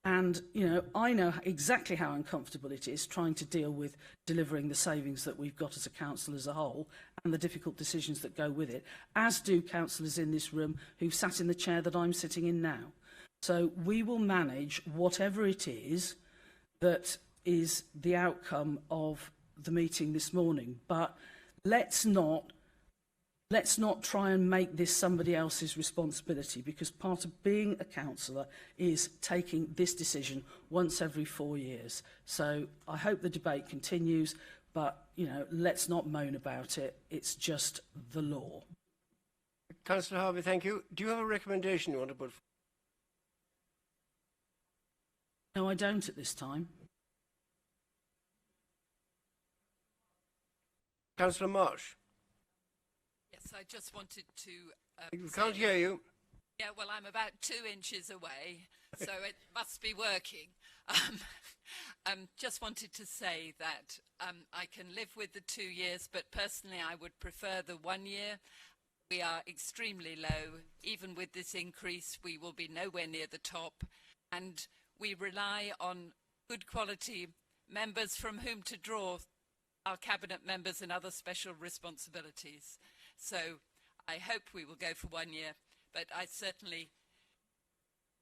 And, you know, I know exactly how uncomfortable it is trying to deal with delivering the savings that we've got as a council as a whole and the difficult decisions that go with it, as do councillors in this room who've sat in the chair that I'm sitting in now. So we will manage whatever it is that is the outcome of the meeting this morning. But let's not try and make this somebody else's responsibility, because part of being a councillor is taking this decision once every 4 years. So I hope the debate continues, But, you know, let's not moan about it. It's just the law. Councillor Harvey, thank you. Do you have a recommendation you want to put forward? No, I don't at this time. Councillor Marsh. Yes, I just wanted to... We can't hear you. Yeah, well, I'm about 2 inches away, so it must be working. Just wanted to say that I can live with the 2 years, but personally I would prefer the 1 year. We are extremely low. Even with this increase, we will be nowhere near the top, and we rely on good quality members from whom to draw our cabinet members and other special responsibilities. So I hope we will go for 1 year, but I certainly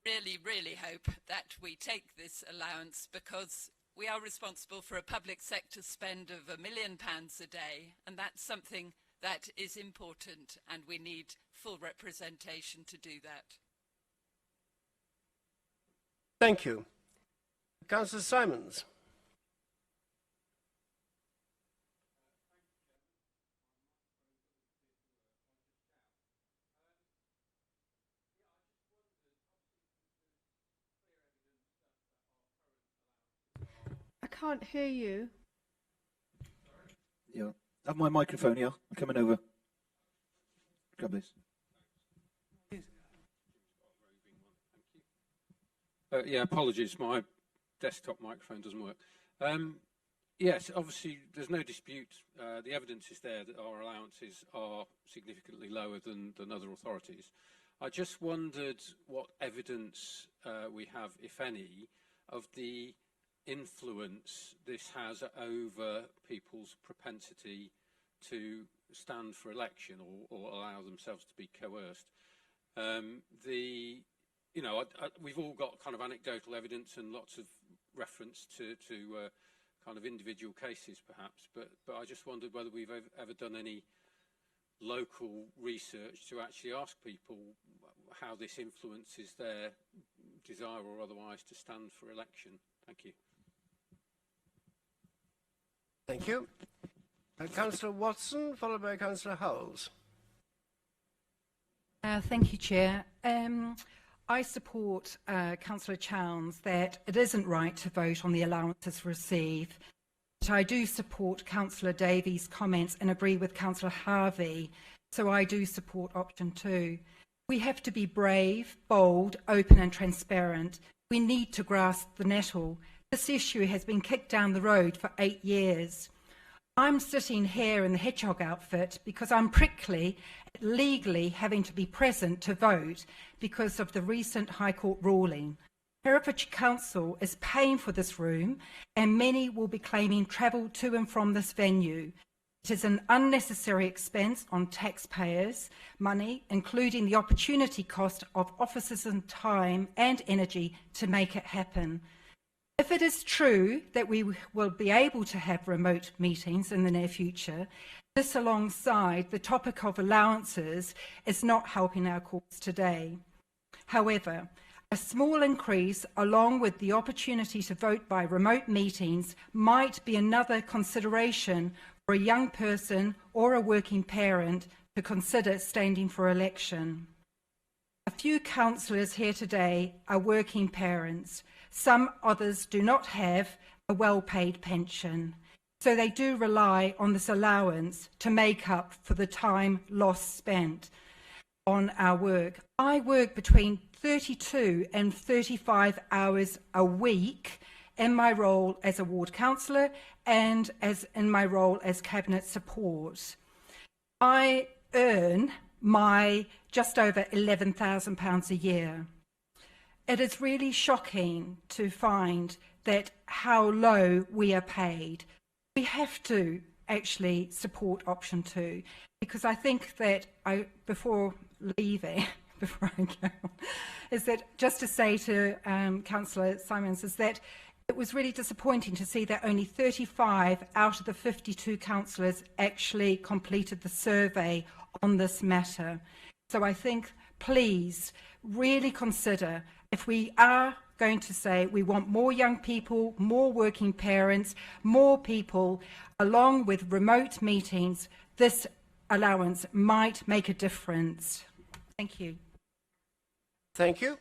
really hope that we take this allowance, because we are responsible for a public sector spend of £1 million a day, and that's something that is important, and we need full representation to do that. Thank you. Councillor Simons. I can't hear you. Yeah. Have my microphone here. I'm coming over. Grab this. Yeah, apologies. My desktop microphone doesn't work. Yes, obviously, there's no dispute. The evidence is there that our allowances are significantly lower than other authorities. I just wondered what evidence we have, if any, of the influence this has over people's propensity to stand for election or allow themselves to be coerced. You know, we've all got kind of anecdotal evidence and lots of reference to kind of individual cases, perhaps, but I just wondered whether we've ever done any local research to actually ask people how this influences their desire or otherwise to stand for election. Thank you. Thank you. Councillor Watson, followed by Councillor Howells. Thank you, Chair. I support Councillor Chowns that it isn't right to vote on the allowances received. But I do support Councillor Davies' comments and agree with Councillor Harvey, so I do support option 2. We have to be brave, bold, open and transparent. We need to grasp the nettle. This issue has been kicked down the road for 8 years. I'm sitting here in the hedgehog outfit because I'm prickly at legally having to be present to vote because of the recent High Court ruling. Herefordshire Council is paying for this room, and many will be claiming travel to and from this venue. It is an unnecessary expense on taxpayers' money, including the opportunity cost of officers and time and energy to make it happen. If it is true that we will be able to have remote meetings in the near future, this alongside the topic of allowances is not helping our cause today. However, a small increase along with the opportunity to vote by remote meetings might be another consideration for a young person or a working parent to consider standing for election. A few councillors here today are working parents. Some others do not have a well-paid pension, so they do rely on this allowance to make up for the time lost spent on our work. I work between 32 and 35 hours a week in my role as a ward councillor and in my role as cabinet support. I earn my just over £11,000 a year. It is really shocking to find that how low we are paid. We have to actually support option 2, because I think that before leaving, before I go, is that just to say to Councillor Simons is that it was really disappointing to see that only 35 out of the 52 councillors actually completed the survey on this matter. So I think, please, really consider if we are going to say we want more young people, more working parents, more people, along with remote meetings, this allowance might make a difference. Thank you. Thank you.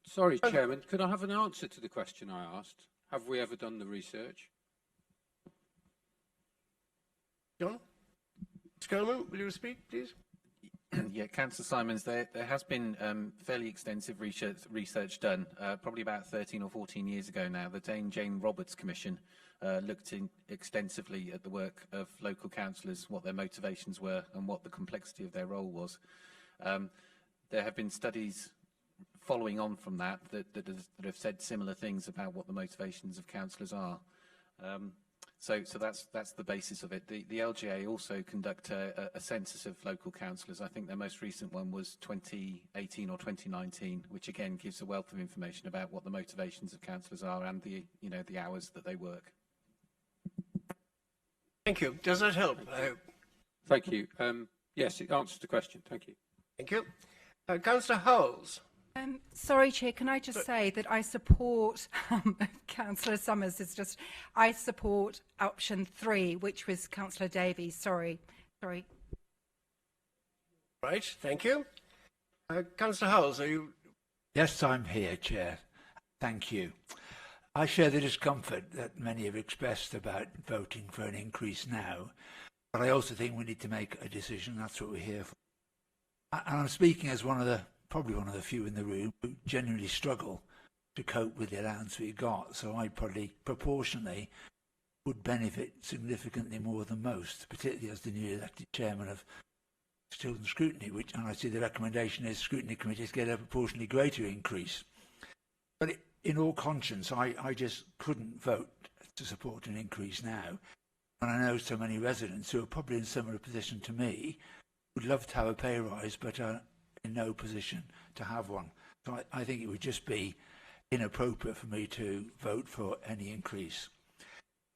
Sorry, Chairman, could I have an answer to the question I asked? Have we ever done the research? John? Mr. Coleman, will you speak, please? Yeah, Councillor Simons, there has been fairly extensive research done, probably about 13 or 14 years ago now. The Jane Roberts Commission looked extensively at the work of local councillors, what their motivations were and what the complexity of their role was. There have been studies following on from that have said similar things about what the motivations of councillors are. So that's the basis of it. The LGA also conduct a census of local councillors. I think their most recent one was 2018 or 2019, which again gives a wealth of information about what the motivations of councillors are and the hours that they work. Thank you. Does that help? I hope. Thank you. Yes, it answers the question. Thank you. Thank you. Councillor Howells. Sorry, Chair, can I just say that I support, Councillor Summers, I support option 3, which was Councillor Davies. Sorry. Right, thank you. Councillor Howells, are you... Yes, I'm here, Chair. Thank you. I share the discomfort that many have expressed about voting for an increase now, but I also think we need to make a decision. That's what we're here for. And I'm speaking as probably one of the few in the room who genuinely struggle to cope with the allowance we got. So I probably proportionally would benefit significantly more than most, particularly as the newly elected chairman of Children's Scrutiny, and I see the recommendation is scrutiny committees get a proportionally greater increase. But in all conscience, I just couldn't vote to support an increase now. And I know so many residents who are probably in a similar position to me would love to have a pay rise, but are in no position to have one. So I think it would just be inappropriate for me to vote for any increase.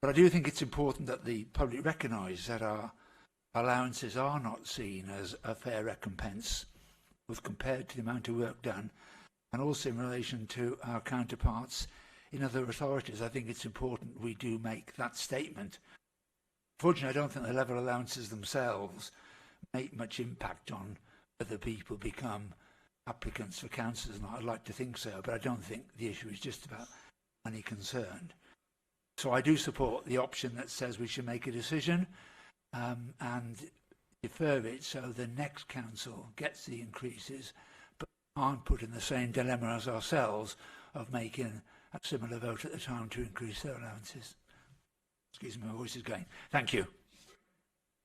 But I do think it's important that the public recognise that our allowances are not seen as a fair recompense with compared to the amount of work done, and also in relation to our counterparts in other authorities. I think it's important we do make that statement. Fortunately, I don't think the level allowances themselves make much impact on whether people become applicants for councillors, and I'd like to think so, but I don't think the issue is just about money concerned. So I do support the option that says we should make a decision and defer it so the next council gets the increases, but aren't put in the same dilemma as ourselves of making a similar vote at the time to increase their allowances. Excuse me, my voice is going. Thank you.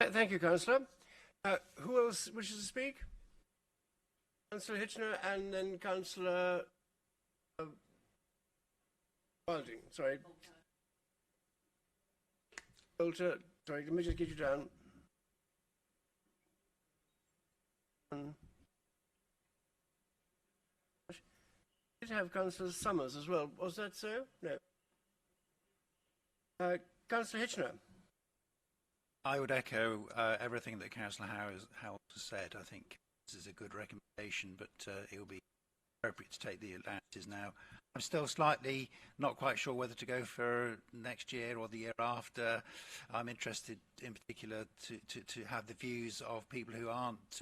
Thank you, Councillor. Who else wishes to speak? Councillor Hitchener and then Councillor Wilding. Sorry. Bolter. Sorry, let me just get you down. Did have Councillor Summers as well. Was that so? No. Councillor Hitchener. I would echo everything that Councillor Howells has said. I think this is a good recommendation, but it will be appropriate to take the allowances now. I'm still slightly not quite sure whether to go for next year or the year after. I'm interested in particular to have the views of people who aren't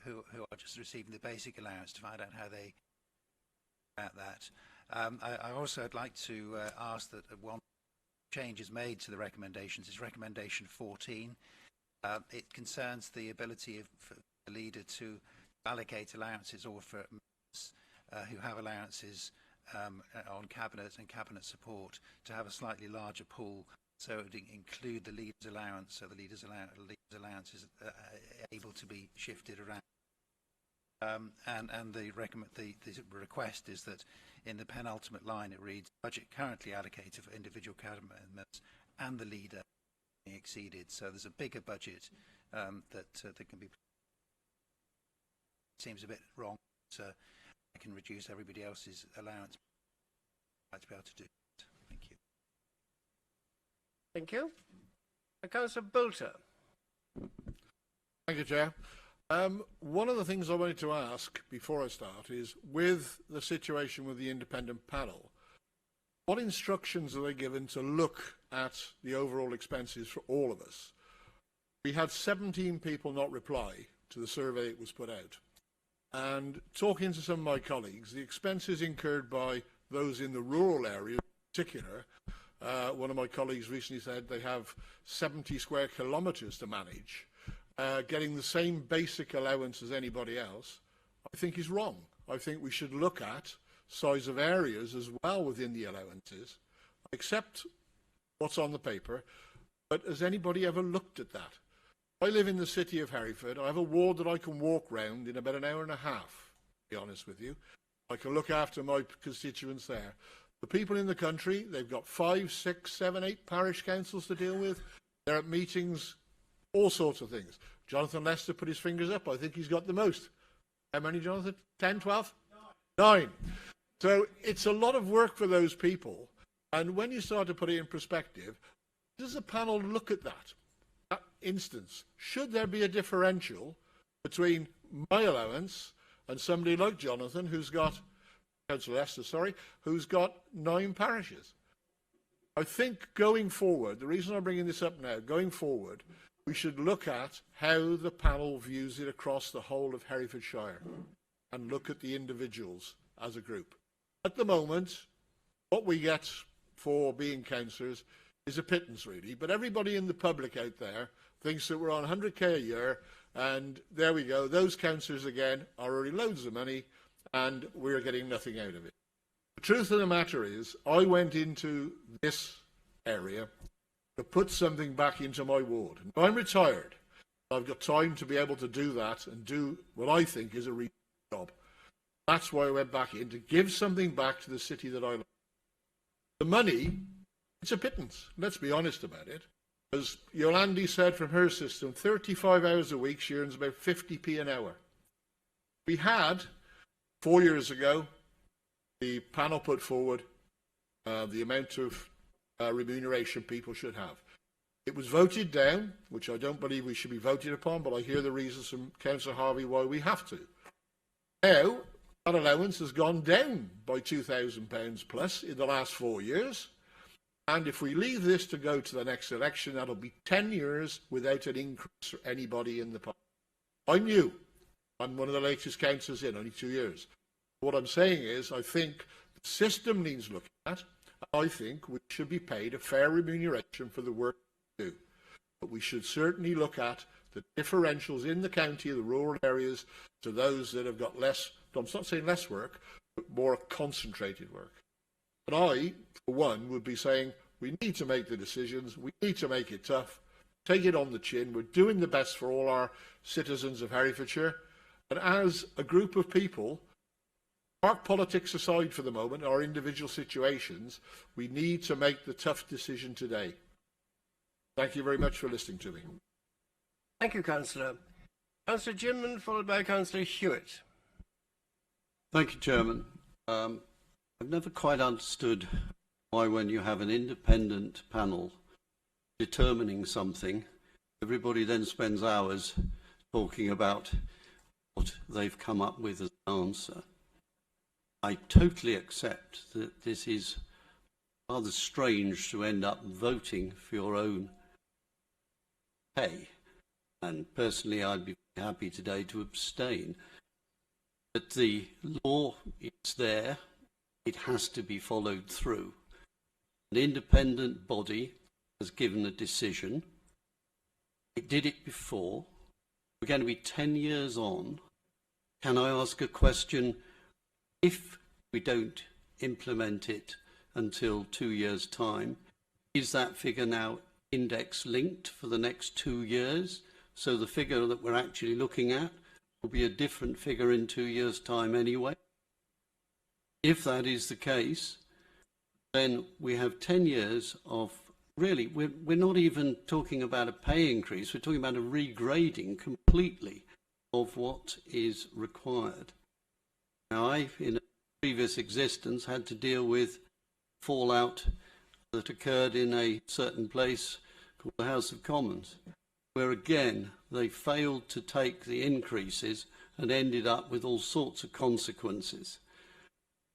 who are just receiving the basic allowance, to find out how they about that. I also would like to ask that one change is made to the recommendations. It's recommendation 14. It concerns the ability of the leader to allocate allowances, or for members who have allowances on cabinet and cabinet support, to have a slightly larger pool, so it would include the leader's allowance, so the leader's allowance is able to be shifted around. And the request is that in the penultimate line it reads, budget currently allocated for individual cabinet members and the leader being exceeded. So there's a bigger budget that can be. Seems a bit wrong. So I can reduce everybody else's allowance. I'd like to be able to do it. Thank you. Thank you. Councillor Bolter. Thank you, Chair. One of the things I wanted to ask before I start is, with the situation with the independent panel, what instructions are they given to look at the overall expenses for all of us? We had 17 people not reply to the survey that was put out. And talking to some of my colleagues, the expenses incurred by those in the rural area in particular, one of my colleagues recently said they have 70 square kilometres to manage. Getting the same basic allowance as anybody else, I think is wrong. I think we should look at size of areas as well within the allowances. I accept what's on the paper, but has anybody ever looked at that? I live in the city of Hereford. I have a ward that I can walk round in about an hour and a half, to be honest with you. I can look after my constituents there. The people in the country, they've got 5, 6, 7, 8 parish councils to deal with. They're at meetings, all sorts of things. Jonathan Lester put his fingers up. I think he's got the most. How many, Jonathan? 10, 12? 9. So it's a lot of work for those people. And when you start to put it in perspective, does the panel look at that instance? Should there be a differential between my allowance and somebody like Jonathan, who's got, Councillor Lester, sorry, who's got 9 parishes? I think going forward, the reason I'm bringing this up now, going forward, we should look at how the panel views it across the whole of Herefordshire and look at the individuals as a group. At the moment, what we get for being councillors is a pittance, really, but everybody in the public out there thinks that we're on 100k a year, and there we go. Those councillors, again, are already loads of money, and we're getting nothing out of it. The truth of the matter is, I went into this area to put something back into my ward. Now, I'm retired. I've got time to be able to do that and do what I think is a real job. That's why I went back in, to give something back to the city that I love. The money, it's a pittance. Let's be honest about it. As Yolandi said from her system, 35 hours a week, she earns about 50p an hour. We had, 4 years ago, the panel put forward the amount of remuneration people should have. It was voted down, which I don't believe we should be voted upon, but I hear the reasons from Councillor Harvey why we have to. Now, that allowance has gone down by £2,000 plus in the last 4 years. And if we leave this to go to the next election, that'll be 10 years without an increase for anybody in the party. I'm new. I'm one of the latest councillors in, only 2 years. What I'm saying is, I think the system needs looking at. I think we should be paid a fair remuneration for the work we do. But we should certainly look at the differentials in the county, the rural areas, to those that have got less, I'm not saying less work, but more concentrated work. But I, for one, would be saying we need to make the decisions, we need to make it tough, take it on the chin, we're doing the best for all our citizens of Herefordshire, and as a group of people, park politics aside for the moment, our individual situations, we need to make the tough decision today. Thank you very much for listening to me. Thank you, Councillor. Councillor Ginman, followed by Councillor Hewitt. Thank you, Chairman. I've never quite understood why, when you have an independent panel determining something, everybody then spends hours talking about what they've come up with as an answer. I totally accept that this is rather strange to end up voting for your own pay, and personally I'd be happy today to abstain. But the law is there. It has to be followed through. An independent body has given a decision. It did it before. We're going to be 10 years on. Can I ask a question? If we don't implement it until 2 years' time, is that figure now index linked for the next 2 years? So the figure that we're actually looking at will be a different figure in 2 years' time anyway? If that is the case, then we have 10 years of, really, we're not even talking about a pay increase, we're talking about a regrading completely of what is required. Now, I, in a previous existence, had to deal with fallout that occurred in a certain place called the House of Commons. where again they failed to take the increases and ended up with all sorts of consequences.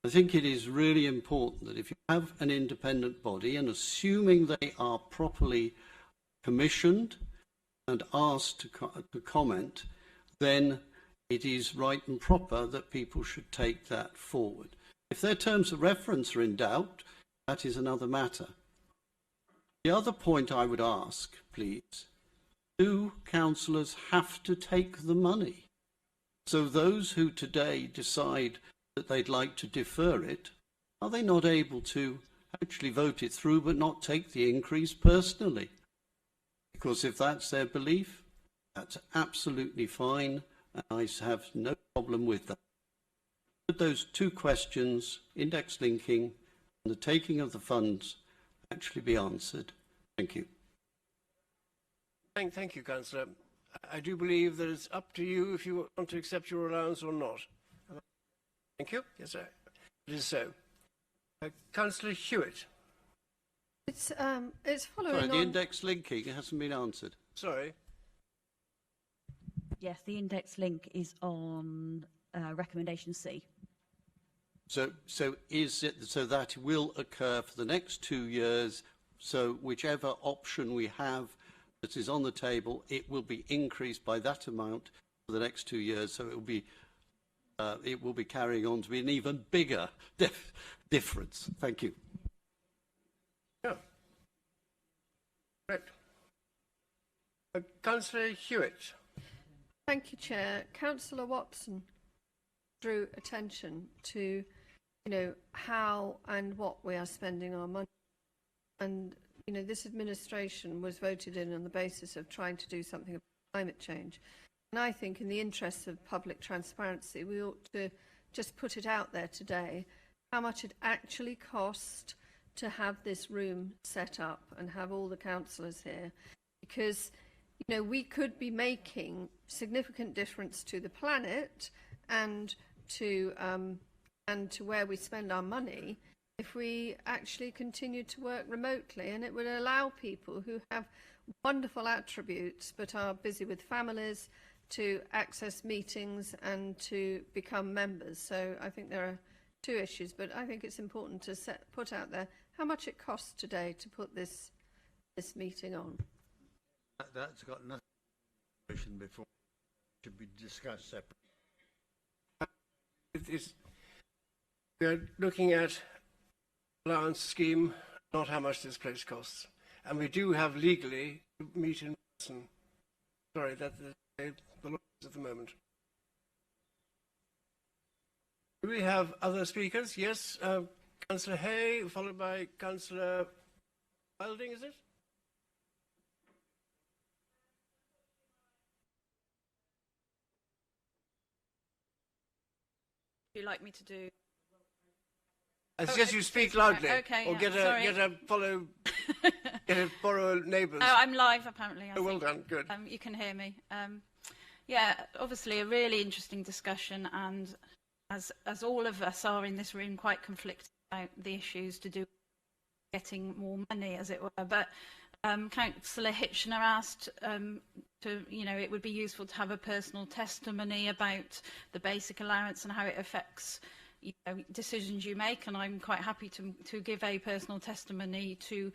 I think it is really important that if you have an independent body, and assuming they are properly commissioned and asked to comment, then it is right and proper that people should take that forward. If their terms of reference are in doubt, that is another matter. The other point I would ask, please, do councillors have to take the money? So those who today decide that they'd like to defer it, are they not able to actually vote it through but not take the increase personally? Because if that's their belief, that's absolutely fine, and I have no problem with that. But those two questions, index linking and the taking of the funds, actually be answered. Thank you. Thank you, Councillor. I do believe that it's up to you if you want to accept your allowance or not. Thank you. Yes, sir. It is so. Councillor Hewitt. It's following Sorry, on. the index linking hasn't been answered. Sorry. Yes, the index link is on recommendation C. So is it so that will occur for the next 2 years? So whichever option we have that is on the table, it will be increased by that amount for the next 2 years. So it will be carrying on to be an even bigger difference. Thank you. Yeah. Correct. Councillor Hewitt. Thank you, Chair. Councillor Watson drew attention to, how and what we are spending our money. And, this administration was voted in on the basis of trying to do something about climate change. And I think in the interests of public transparency, we ought to just put it out there today, how much it actually cost to have this room set up and have all the councillors here. Because, we could be making significant difference to the planet and to where we spend our money if we actually continue to work remotely, and it would allow people who have wonderful attributes but are busy with families to access meetings and to become members. So I think there are two issues, but I think it's important to put out there how much it costs today to put this meeting on. That's got nothing before it should be discussed separately. We are looking at allowance scheme, not how much this place costs. And we do have legally to meet in person. Sorry, that's the law at the moment. Do we have other speakers? Yes, Councillor Hay, followed by Councillor Wilding, is it? Would you like me to do? I suggest you speak loudly, okay, or yeah, get a borrow neighbours. Oh, I'm live apparently. I well think. done, good. You can hear me. Yeah, obviously a really interesting discussion, and as all of us are in this room, quite conflicted about the issues to do with getting more money, as it were. But Councillor Hitchener asked it would be useful to have a personal testimony about the basic allowance and how it affects decisions you make, and I'm quite happy to give a personal testimony to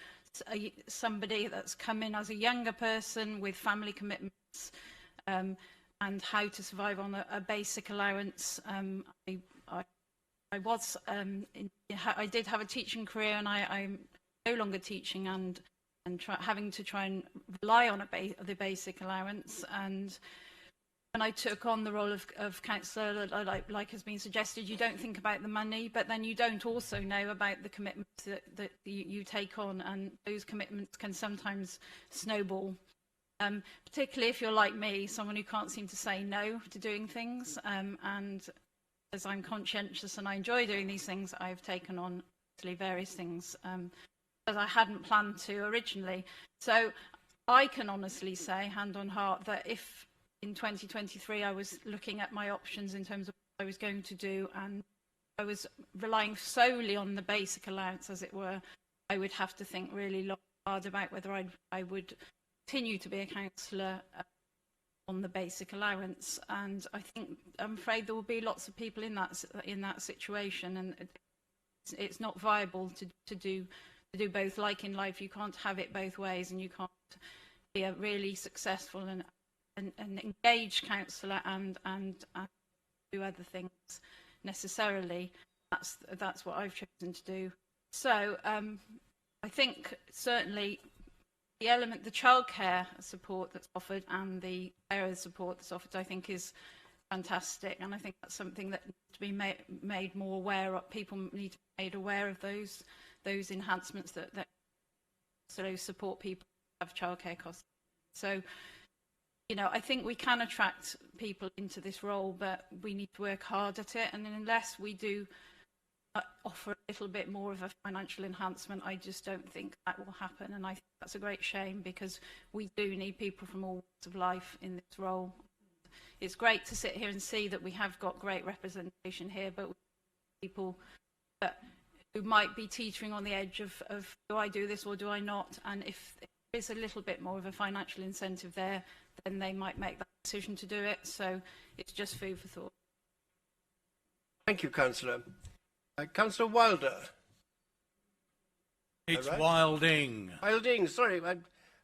somebody that's come in as a younger person with family commitments and how to survive on a basic allowance. I did have a teaching career, and I'm no longer teaching and having to try and rely on the basic allowance. And when I took on the role of councillor, like has been suggested, you don't think about the money, but then you don't also know about the commitments that you take on, and those commitments can sometimes snowball. Particularly if you're like me, someone who can't seem to say no to doing things. And as I'm conscientious and I enjoy doing these things, I've taken on various things that I hadn't planned to originally. So I can honestly say, hand on heart, that if in 2023 I was looking at my options in terms of what I was going to do, and I was relying solely on the basic allowance, as it were, I would have to think really hard about whether I would continue to be a councillor on the basic allowance, and I'm afraid there will be lots of people in that situation, and it's not viable to do both. Like in life, you can't have it both ways, and you can't be a really successful and engaged councillor and do other things necessarily. That's what I've chosen to do. So I think certainly the childcare support that's offered and the area support that's offered, I think is fantastic, and I think that's something that needs to be made more aware of. People need to be made aware of those enhancements that sort of support people who have childcare costs. So, I think we can attract people into this role, but we need to work hard at it, and unless we do offer a little bit more of a financial enhancement, I just don't think that will happen, and I think that's a great shame, because we do need people from all walks of life in this role. It's great to sit here and see that we have got great representation here, but people who might be teetering on the edge of do I do this or do I not, and if there is a little bit more of a financial incentive there, then they might make that decision to do it. So it's just food for thought. Thank you, Councillor. Councillor Wilder. It's right? Wilding. Wilding, sorry.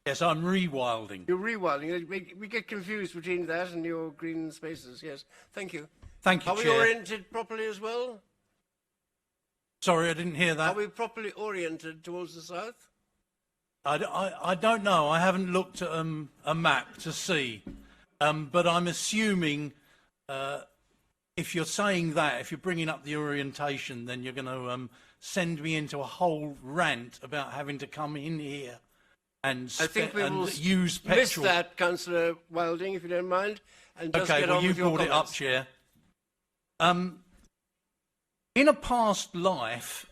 Yes, I'm rewilding. You're rewilding. We get confused between that and your green spaces, yes. Thank you. Thank you, Are Chair. we oriented properly as well? Sorry, I didn't hear that. Are we properly oriented towards the south? I don't know. I haven't looked at a map to see. But I'm assuming if you're saying that, if you're bringing up the orientation, then you're going to send me into a whole rant about having to come in here and, use petrol. Miss that, Councillor Wilding, if you don't mind, and just get on with your comments. Okay, well, you brought it up, Chair. In a past life,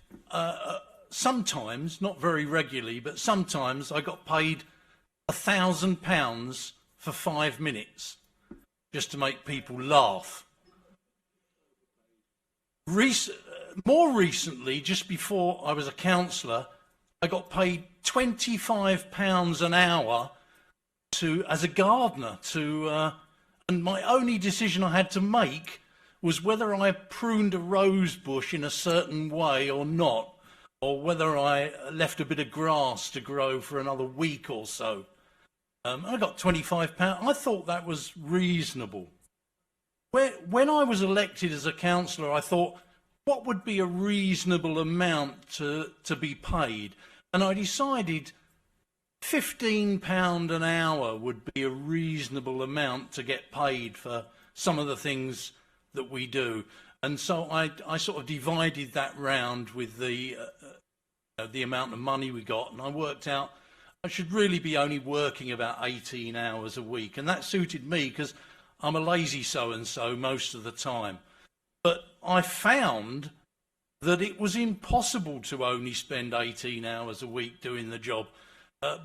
sometimes, not very regularly, but sometimes I got paid £1,000 for 5 minutes just to make people laugh. More recently, just before I was a councillor, I got paid £25 an hour as a gardener and my only decision I had to make was whether I pruned a rose bush in a certain way or not, or whether I left a bit of grass to grow for another week or so. I got £25. I thought that was reasonable. When I was elected as a councillor, I thought, what would be a reasonable amount to be paid? And I decided £15 an hour would be a reasonable amount to get paid for some of the things that we do. And so I sort of divided that round with the amount of money we got, and I worked out I should really be only working about 18 hours a week, and that suited me because I'm a lazy so-and-so most of the time. But I found that it was impossible to only spend 18 hours a week doing the job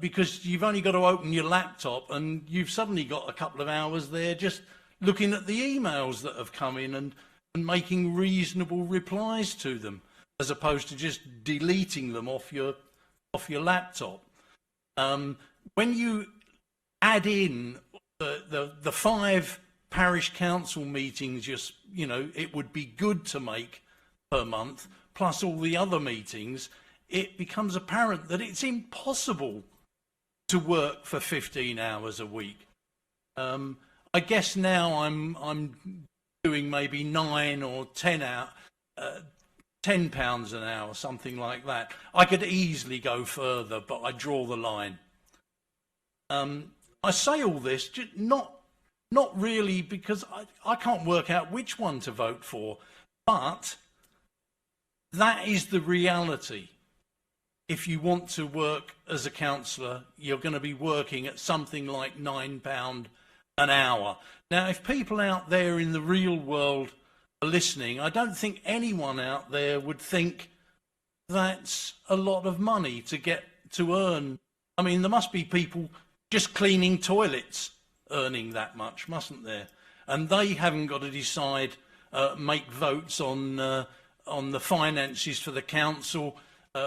because you've only got to open your laptop and you've suddenly got a couple of hours there just looking at the emails that have come in and making reasonable replies to them, as opposed to just deleting them off your laptop. When you add in the 5 parish council meetings, it would be good to make per month, plus all the other meetings, it becomes apparent that it's impossible to work for 15 hours a week. I guess now I'm doing maybe 9 or 10 £10 an hour, something like that. I could easily go further, but I draw the line. I say all this not really because I can't work out which one to vote for, but that is the reality. If you want to work as a councillor, you're going to be working at something like £9 an hour. Now, if people out there in the real world are listening, I don't think anyone out there would think that's a lot of money to earn. I mean, there must be people just cleaning toilets earning that much, mustn't there? And they haven't got to decide, make votes on the finances for the council,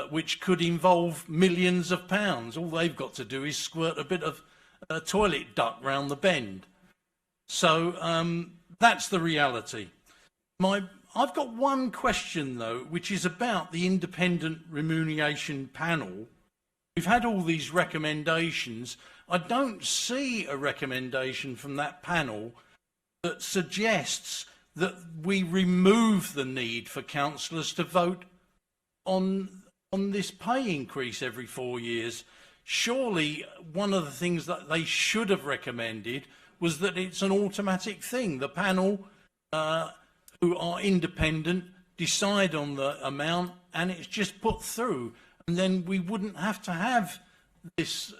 which could involve millions of pounds. All they've got to do is squirt a bit of toilet duct round the bend. So that's the reality. I've got one question, though, which is about the independent remuneration panel. We've had all these recommendations. I don't see a recommendation from that panel that suggests that we remove the need for councillors to vote on this pay increase every 4 years. Surely one of the things that they should have recommended was that it's an automatic thing. The panel, who are independent, decide on the amount and it's just put through. And then we wouldn't have to have this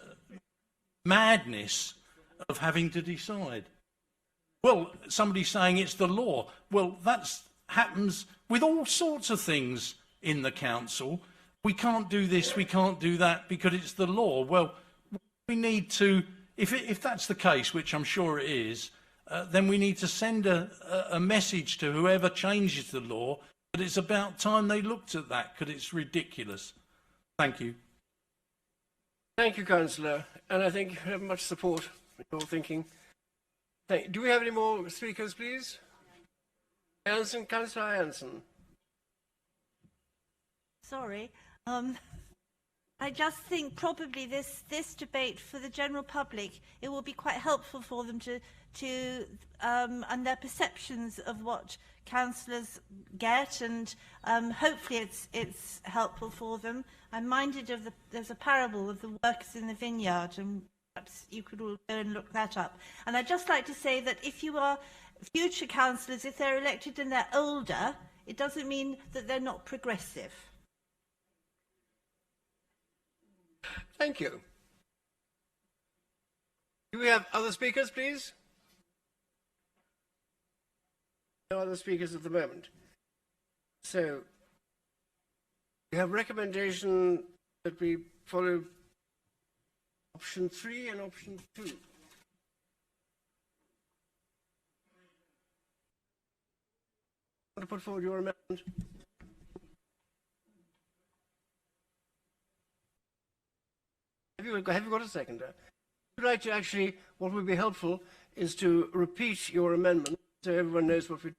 madness of having to decide. Well, somebody's saying it's the law. Well, that happens with all sorts of things in the council. We can't do this, we can't do that because it's the law. Well, we need to, if that's the case, which I'm sure it is, then we need to send a message to whoever changes the law that it's about time they looked at that because it's ridiculous. Thank you. Thank you, Councillor. And I think you have much support in your thinking. Do we have any more speakers, please? Jansen, Councillor Jansen. Sorry. I just think probably this debate for the general public, it will be quite helpful for them to and their perceptions of what councillors get, and hopefully it's helpful for them. I'm minded of there's a parable of the workers in the vineyard, and perhaps you could all go and look that up. And I'd just like to say that if you are future councillors, if they're elected and they're older, it doesn't mean that they're not progressive. Thank you. Do we have other speakers, please? No other speakers at the moment. So, we have recommendation that we follow option 3 and option 2. Want to put forward your amendment? Have you got a seconder? Would like to actually, what would be helpful is to repeat your amendment so everyone knows what we.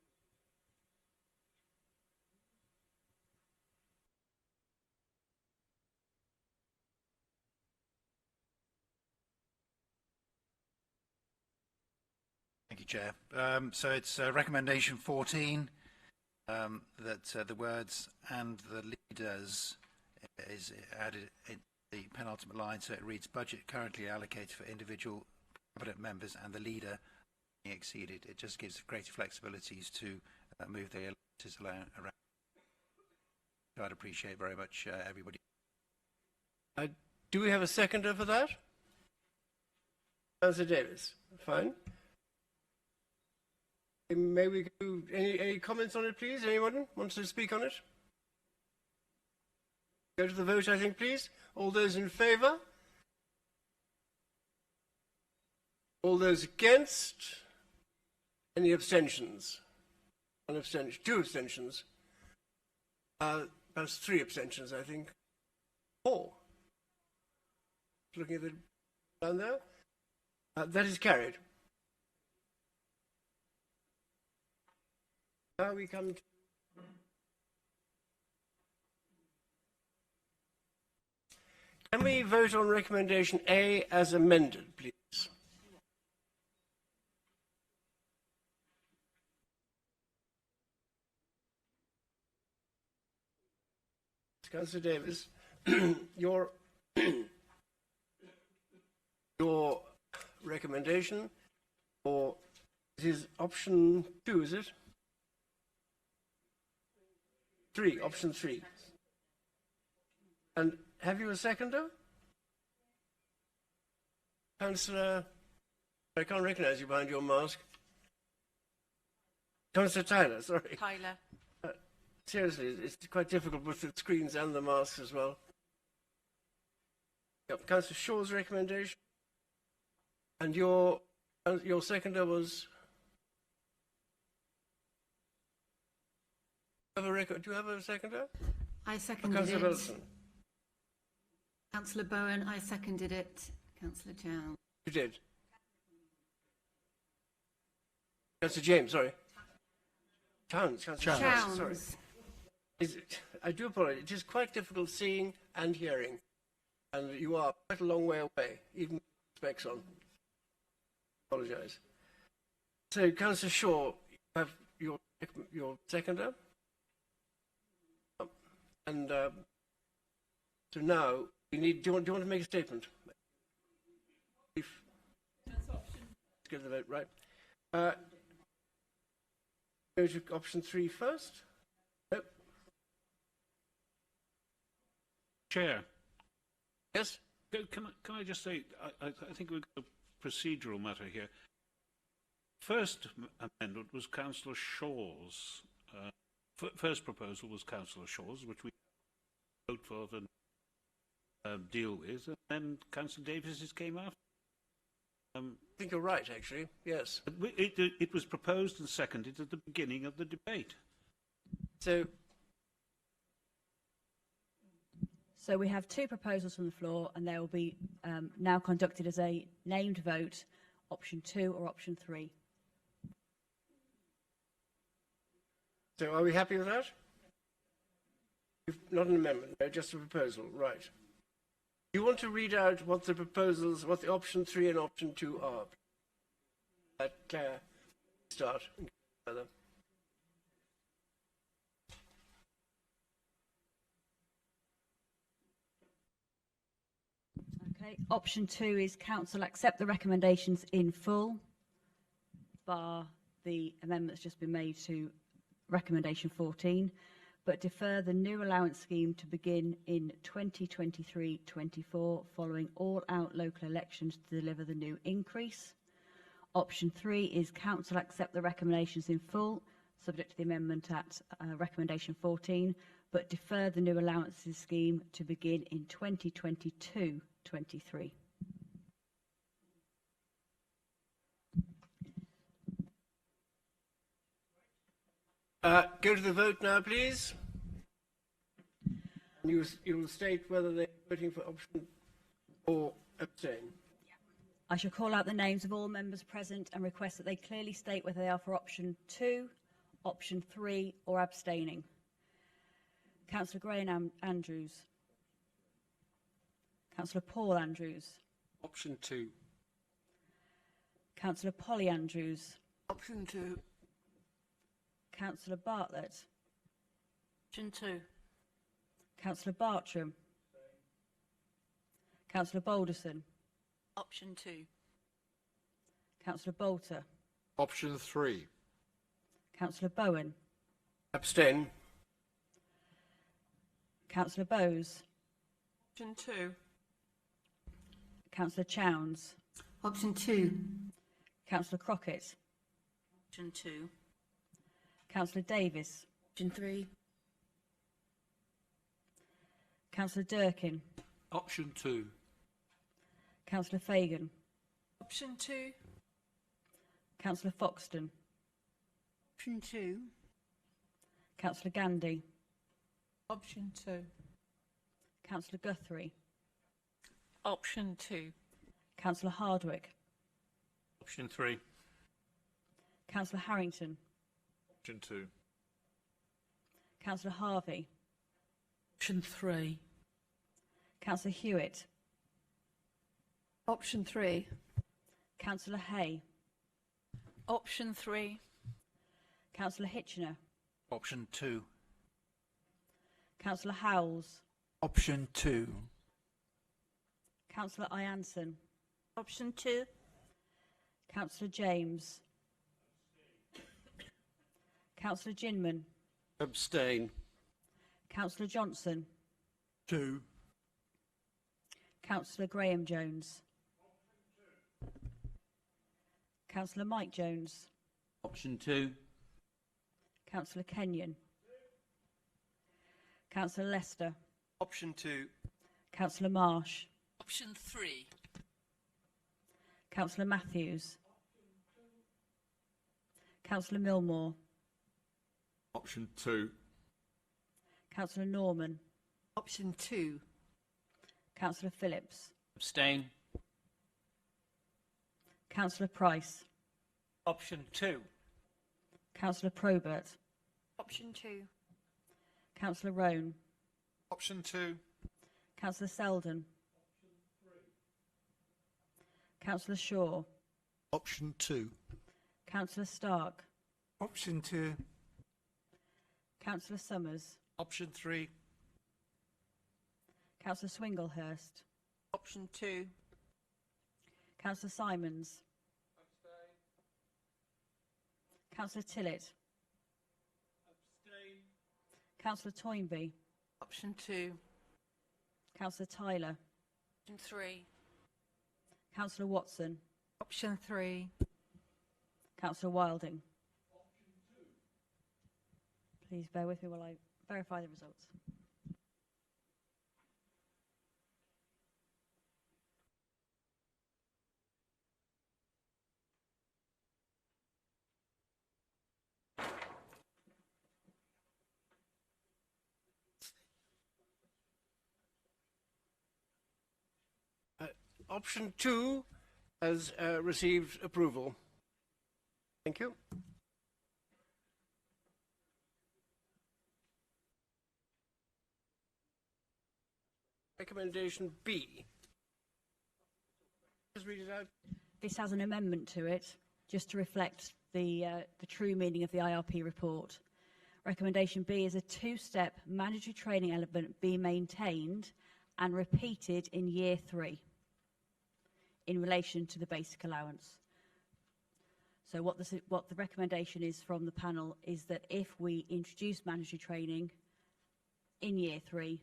Thank you, Chair. So it's recommendation 14 that the words "and the leaders" is added in the penultimate line, so it reads budget currently allocated for individual cabinet members and the leader being exceeded. It just gives greater flexibilities to move the electors around. I'd appreciate very much everybody. Do we have a seconder for that? Councillor Davis. Fine. May we do any comments on it, please? Anyone wants to speak on it? Go to the vote, I think, please. All those in favour? All those against? Any abstentions? One abstention, 2 abstentions. Perhaps 3 abstentions, I think. 4. Looking at the down there. That is carried. Now we come to can we vote on recommendation A as amended, please? Councillor Davis, your recommendation, or it is option 2, is it? 3, option 3. And have you a seconder? Councillor, I can't recognise you behind your mask. Councillor Tyler, sorry. Tyler. Seriously, it's quite difficult with the screens and the masks as well. Yep, Councillor Shaw's recommendation. And your seconder was? Do you have a seconder? I seconded Councillor it. Wilson. Councillor Bowen, I seconded it. Councillor Chow. You did. Councillor James, sorry. Towns. Sorry. I do apologise. It is quite difficult seeing and hearing, and you are quite a long way away, even with specs on. Apologise. So, Councillor Shaw, you have your seconder, and so now we need. Do you want to make a statement? Let's go to the vote, right? Go to option 3 first. Yep. Chair. Yes. Can I just say, I think we've got a procedural matter here. First amendment was Councillor Shaw's. First proposal was Councillor Shaw's, which we vote for and deal with, and then Councillor Davis's came after. I think you're right, actually. Yes. It was proposed and seconded at the beginning of the debate. So we have 2 proposals from the floor, and they will be now conducted as a named vote, option 2 or option 3. So are we happy with that? Not an amendment, no, just a proposal, right. You want to read out what the proposals, what the option 3 and option 2 are? Claire, start. Okay. Option 2 is Council accept the recommendations in full, bar the amendment that's just been made to recommendation 14, but defer the new allowance scheme to begin in 2023-24 following all-out local elections to deliver the new increase. Option 3 is Council accept the recommendations in full, subject to the amendment at recommendation 14, but defer the new allowances scheme to begin in 2022-23. Go to the vote now, please. You will state whether they're voting for option or abstain. I shall call out the names of all members present and request that they clearly state whether they are for option 2, option 3 or abstaining. Councillor Graham Andrews. Councillor Paul Andrews. Option 2. Councillor Polly Andrews. Option 2. Councillor Bartlett. Option 2. Councillor Bartram. Councillor Balderson. Option 2. Councillor Bolter. Option 3. Councillor Bowen. Abstain. Councillor Bowes. Option 2. Councillor Chowns. Option 2. Councillor Crockett. Option 2. Councillor Davis. Option 3. Councillor Durkin. Option 2. Councillor Fagan. Option 2. Councillor Foxton. Option 2. Councillor Gandy. Option 2. Councillor Guthrie. Option 2. Councillor Hardwick. Option 3. Councillor Harrington. Option 2. Councillor Harvey. Option 3. Councillor Hewitt. Option 3. Councillor Hay. Option 3. Councillor Hitchener. Option 2. Councillor Howells. Option 2. Councillor Ianson. Option 2. Councillor James. Councillor Ginman. Abstain. Councillor Johnson. 2. Councillor Graham Jones. Councillor Mike Jones. Option 2. Councillor Kenyon. Councillor Lester. Option 2. Councillor Marsh. Option 3. Councillor Matthews. Councillor Millmore. Option 2. Councillor Norman. Option 2. Councillor Phillips. Abstain. Councillor Price. Option 2. Councillor Probert. Option 2. Councillor Roan. Option 2. Councillor Selden. Councillor Shaw. Option 2. Councillor Stark. Option 2. Councillor Summers. Option 3. Councillor Swinglehurst. Option 2. Councillor Simons. Councillor Tillett. Councillor Toynbee. Option 2. Councillor Tyler. Option 3. Councillor Watson. Option 3. Councillor Wilding. Please bear with me while I verify the results. Option 2 has received approval. Thank you. Recommendation B. Just read it out. This has an amendment to it, just to reflect the true meaning of the IRP report. Recommendation B is a two-step mandatory training element be maintained and repeated in year 3 in relation to the basic allowance. So what the recommendation is from the panel is that if we introduce mandatory training in year 3,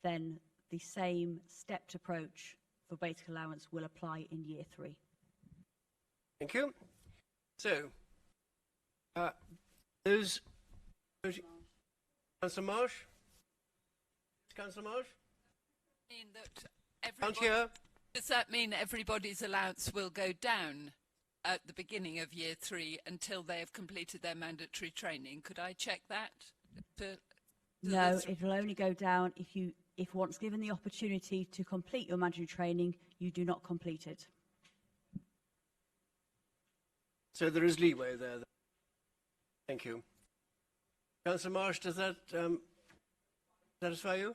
then the same stepped approach for basic allowance will apply in year 3. Thank you. So, those... Councillor Marsh? Councillor Marsh? Mean that everybody, does that mean everybody's allowance will go down at the beginning of year 3 until they have completed their mandatory training? Could I check that? No, it will only go down if once given the opportunity to complete your mandatory training, you do not complete it. So there is leeway there. Thank you. Councillor Marsh, does that satisfy you?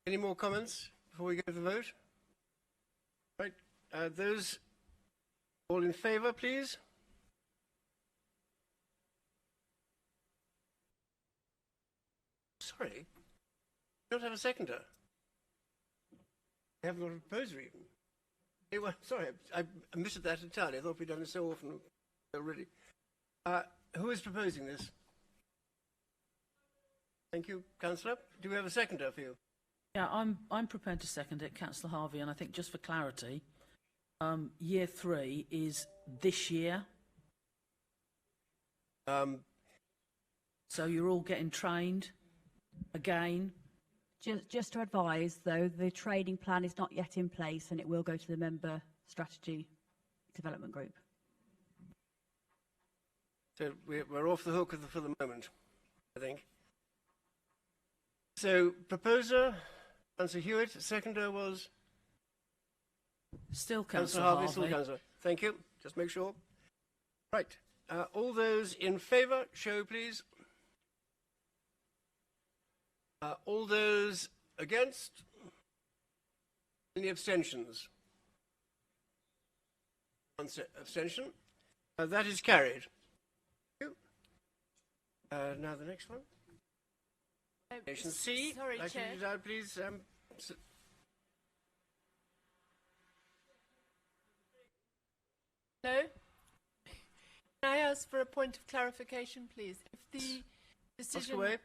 Any more comments before we go to the vote? Right. Those all in favour, please. Sorry, you don't have a seconder. You haven't got a proposer even. Anyway, sorry, I missed that entirely. I thought we'd done it so often already. Who is proposing this? Thank you, Councillor. Do we have a seconder for you? Yeah, I'm prepared to second it, Councillor Harvey, and I think just for clarity, year 3 is this year. So you're all getting trained again. Just to advise, though, the training plan is not yet in place and it will go to the member strategy development group. So we're off the hook for the moment, I think. So, proposer, Councillor Hewitt, seconder was? Still Councillor Harvey. Harvey. Still Councillor. Thank you. Just make sure. Right. All those in favour, show please. All those against? Any abstentions? One abstention. That is carried. Thank you. Now the next one. Nation C. Sorry, Like to Chair. read it out, please. No? Can I ask for a point of clarification, please? If the decision, away.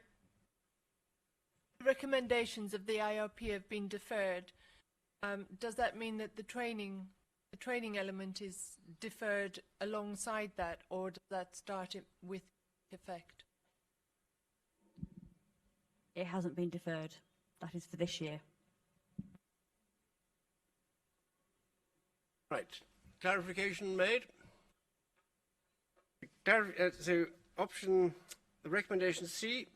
recommendations of the IRP have been deferred, does that mean that the training element is deferred alongside that, or does that start it with effect? It hasn't been deferred. That is for this year. Right. Clarification made. So, the recommendation C.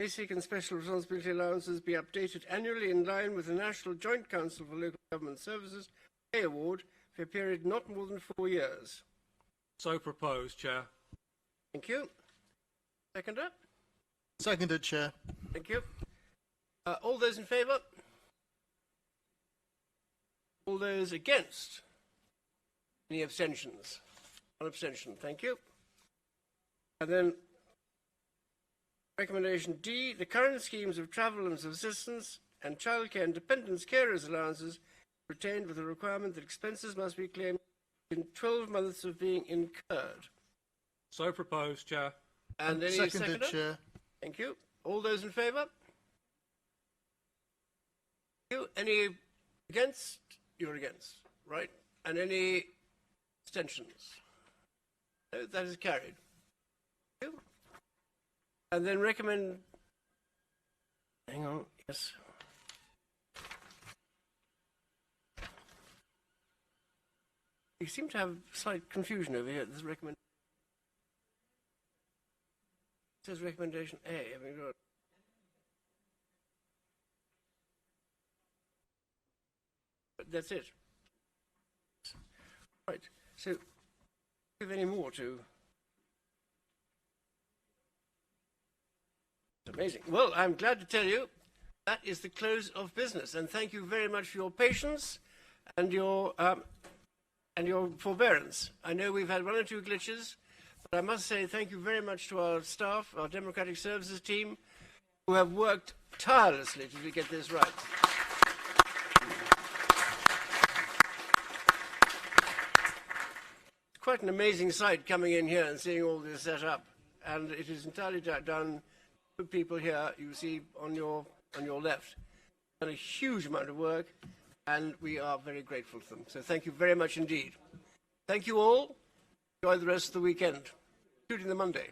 basic and special responsibility allowances be updated annually in line with the National Joint Council for Local Government Services Pay Award for a period not more than 4 years. So proposed, Chair. Thank you. Seconder? Seconded, Chair. Thank you. All those in favour? All those against? Any abstentions? One abstention. Thank you. And then recommendation D, the current schemes of travel and subsistence and childcare and dependence carers allowances retained with the requirement that expenses must be claimed in 12 months of being incurred. So proposed, Chair. And any Seconded, seconder? Chair. Thank you. All those in favour? Thank you. Any against? You're against, right? And any abstentions? No, that is carried. Thank you. And then recommend. Hang on. Yes. You seem to have slight confusion over here. This recommend. It says recommendation A. I mean, that's it. Right. So, do you have any more to? It's amazing. Well, I'm glad to tell you that is the close of business, and thank you very much for your patience and your forbearance. I know we've had one or two glitches, but I must say thank you very much to our staff, our Democratic Services team, who have worked tirelessly to get this right. It's quite an amazing sight coming in here and seeing all this set up, and it is entirely done. Good people here, you see on your left, done a huge amount of work, and we are very grateful to them. So thank you very much indeed. Thank you all. Enjoy the rest of the weekend, including the Monday.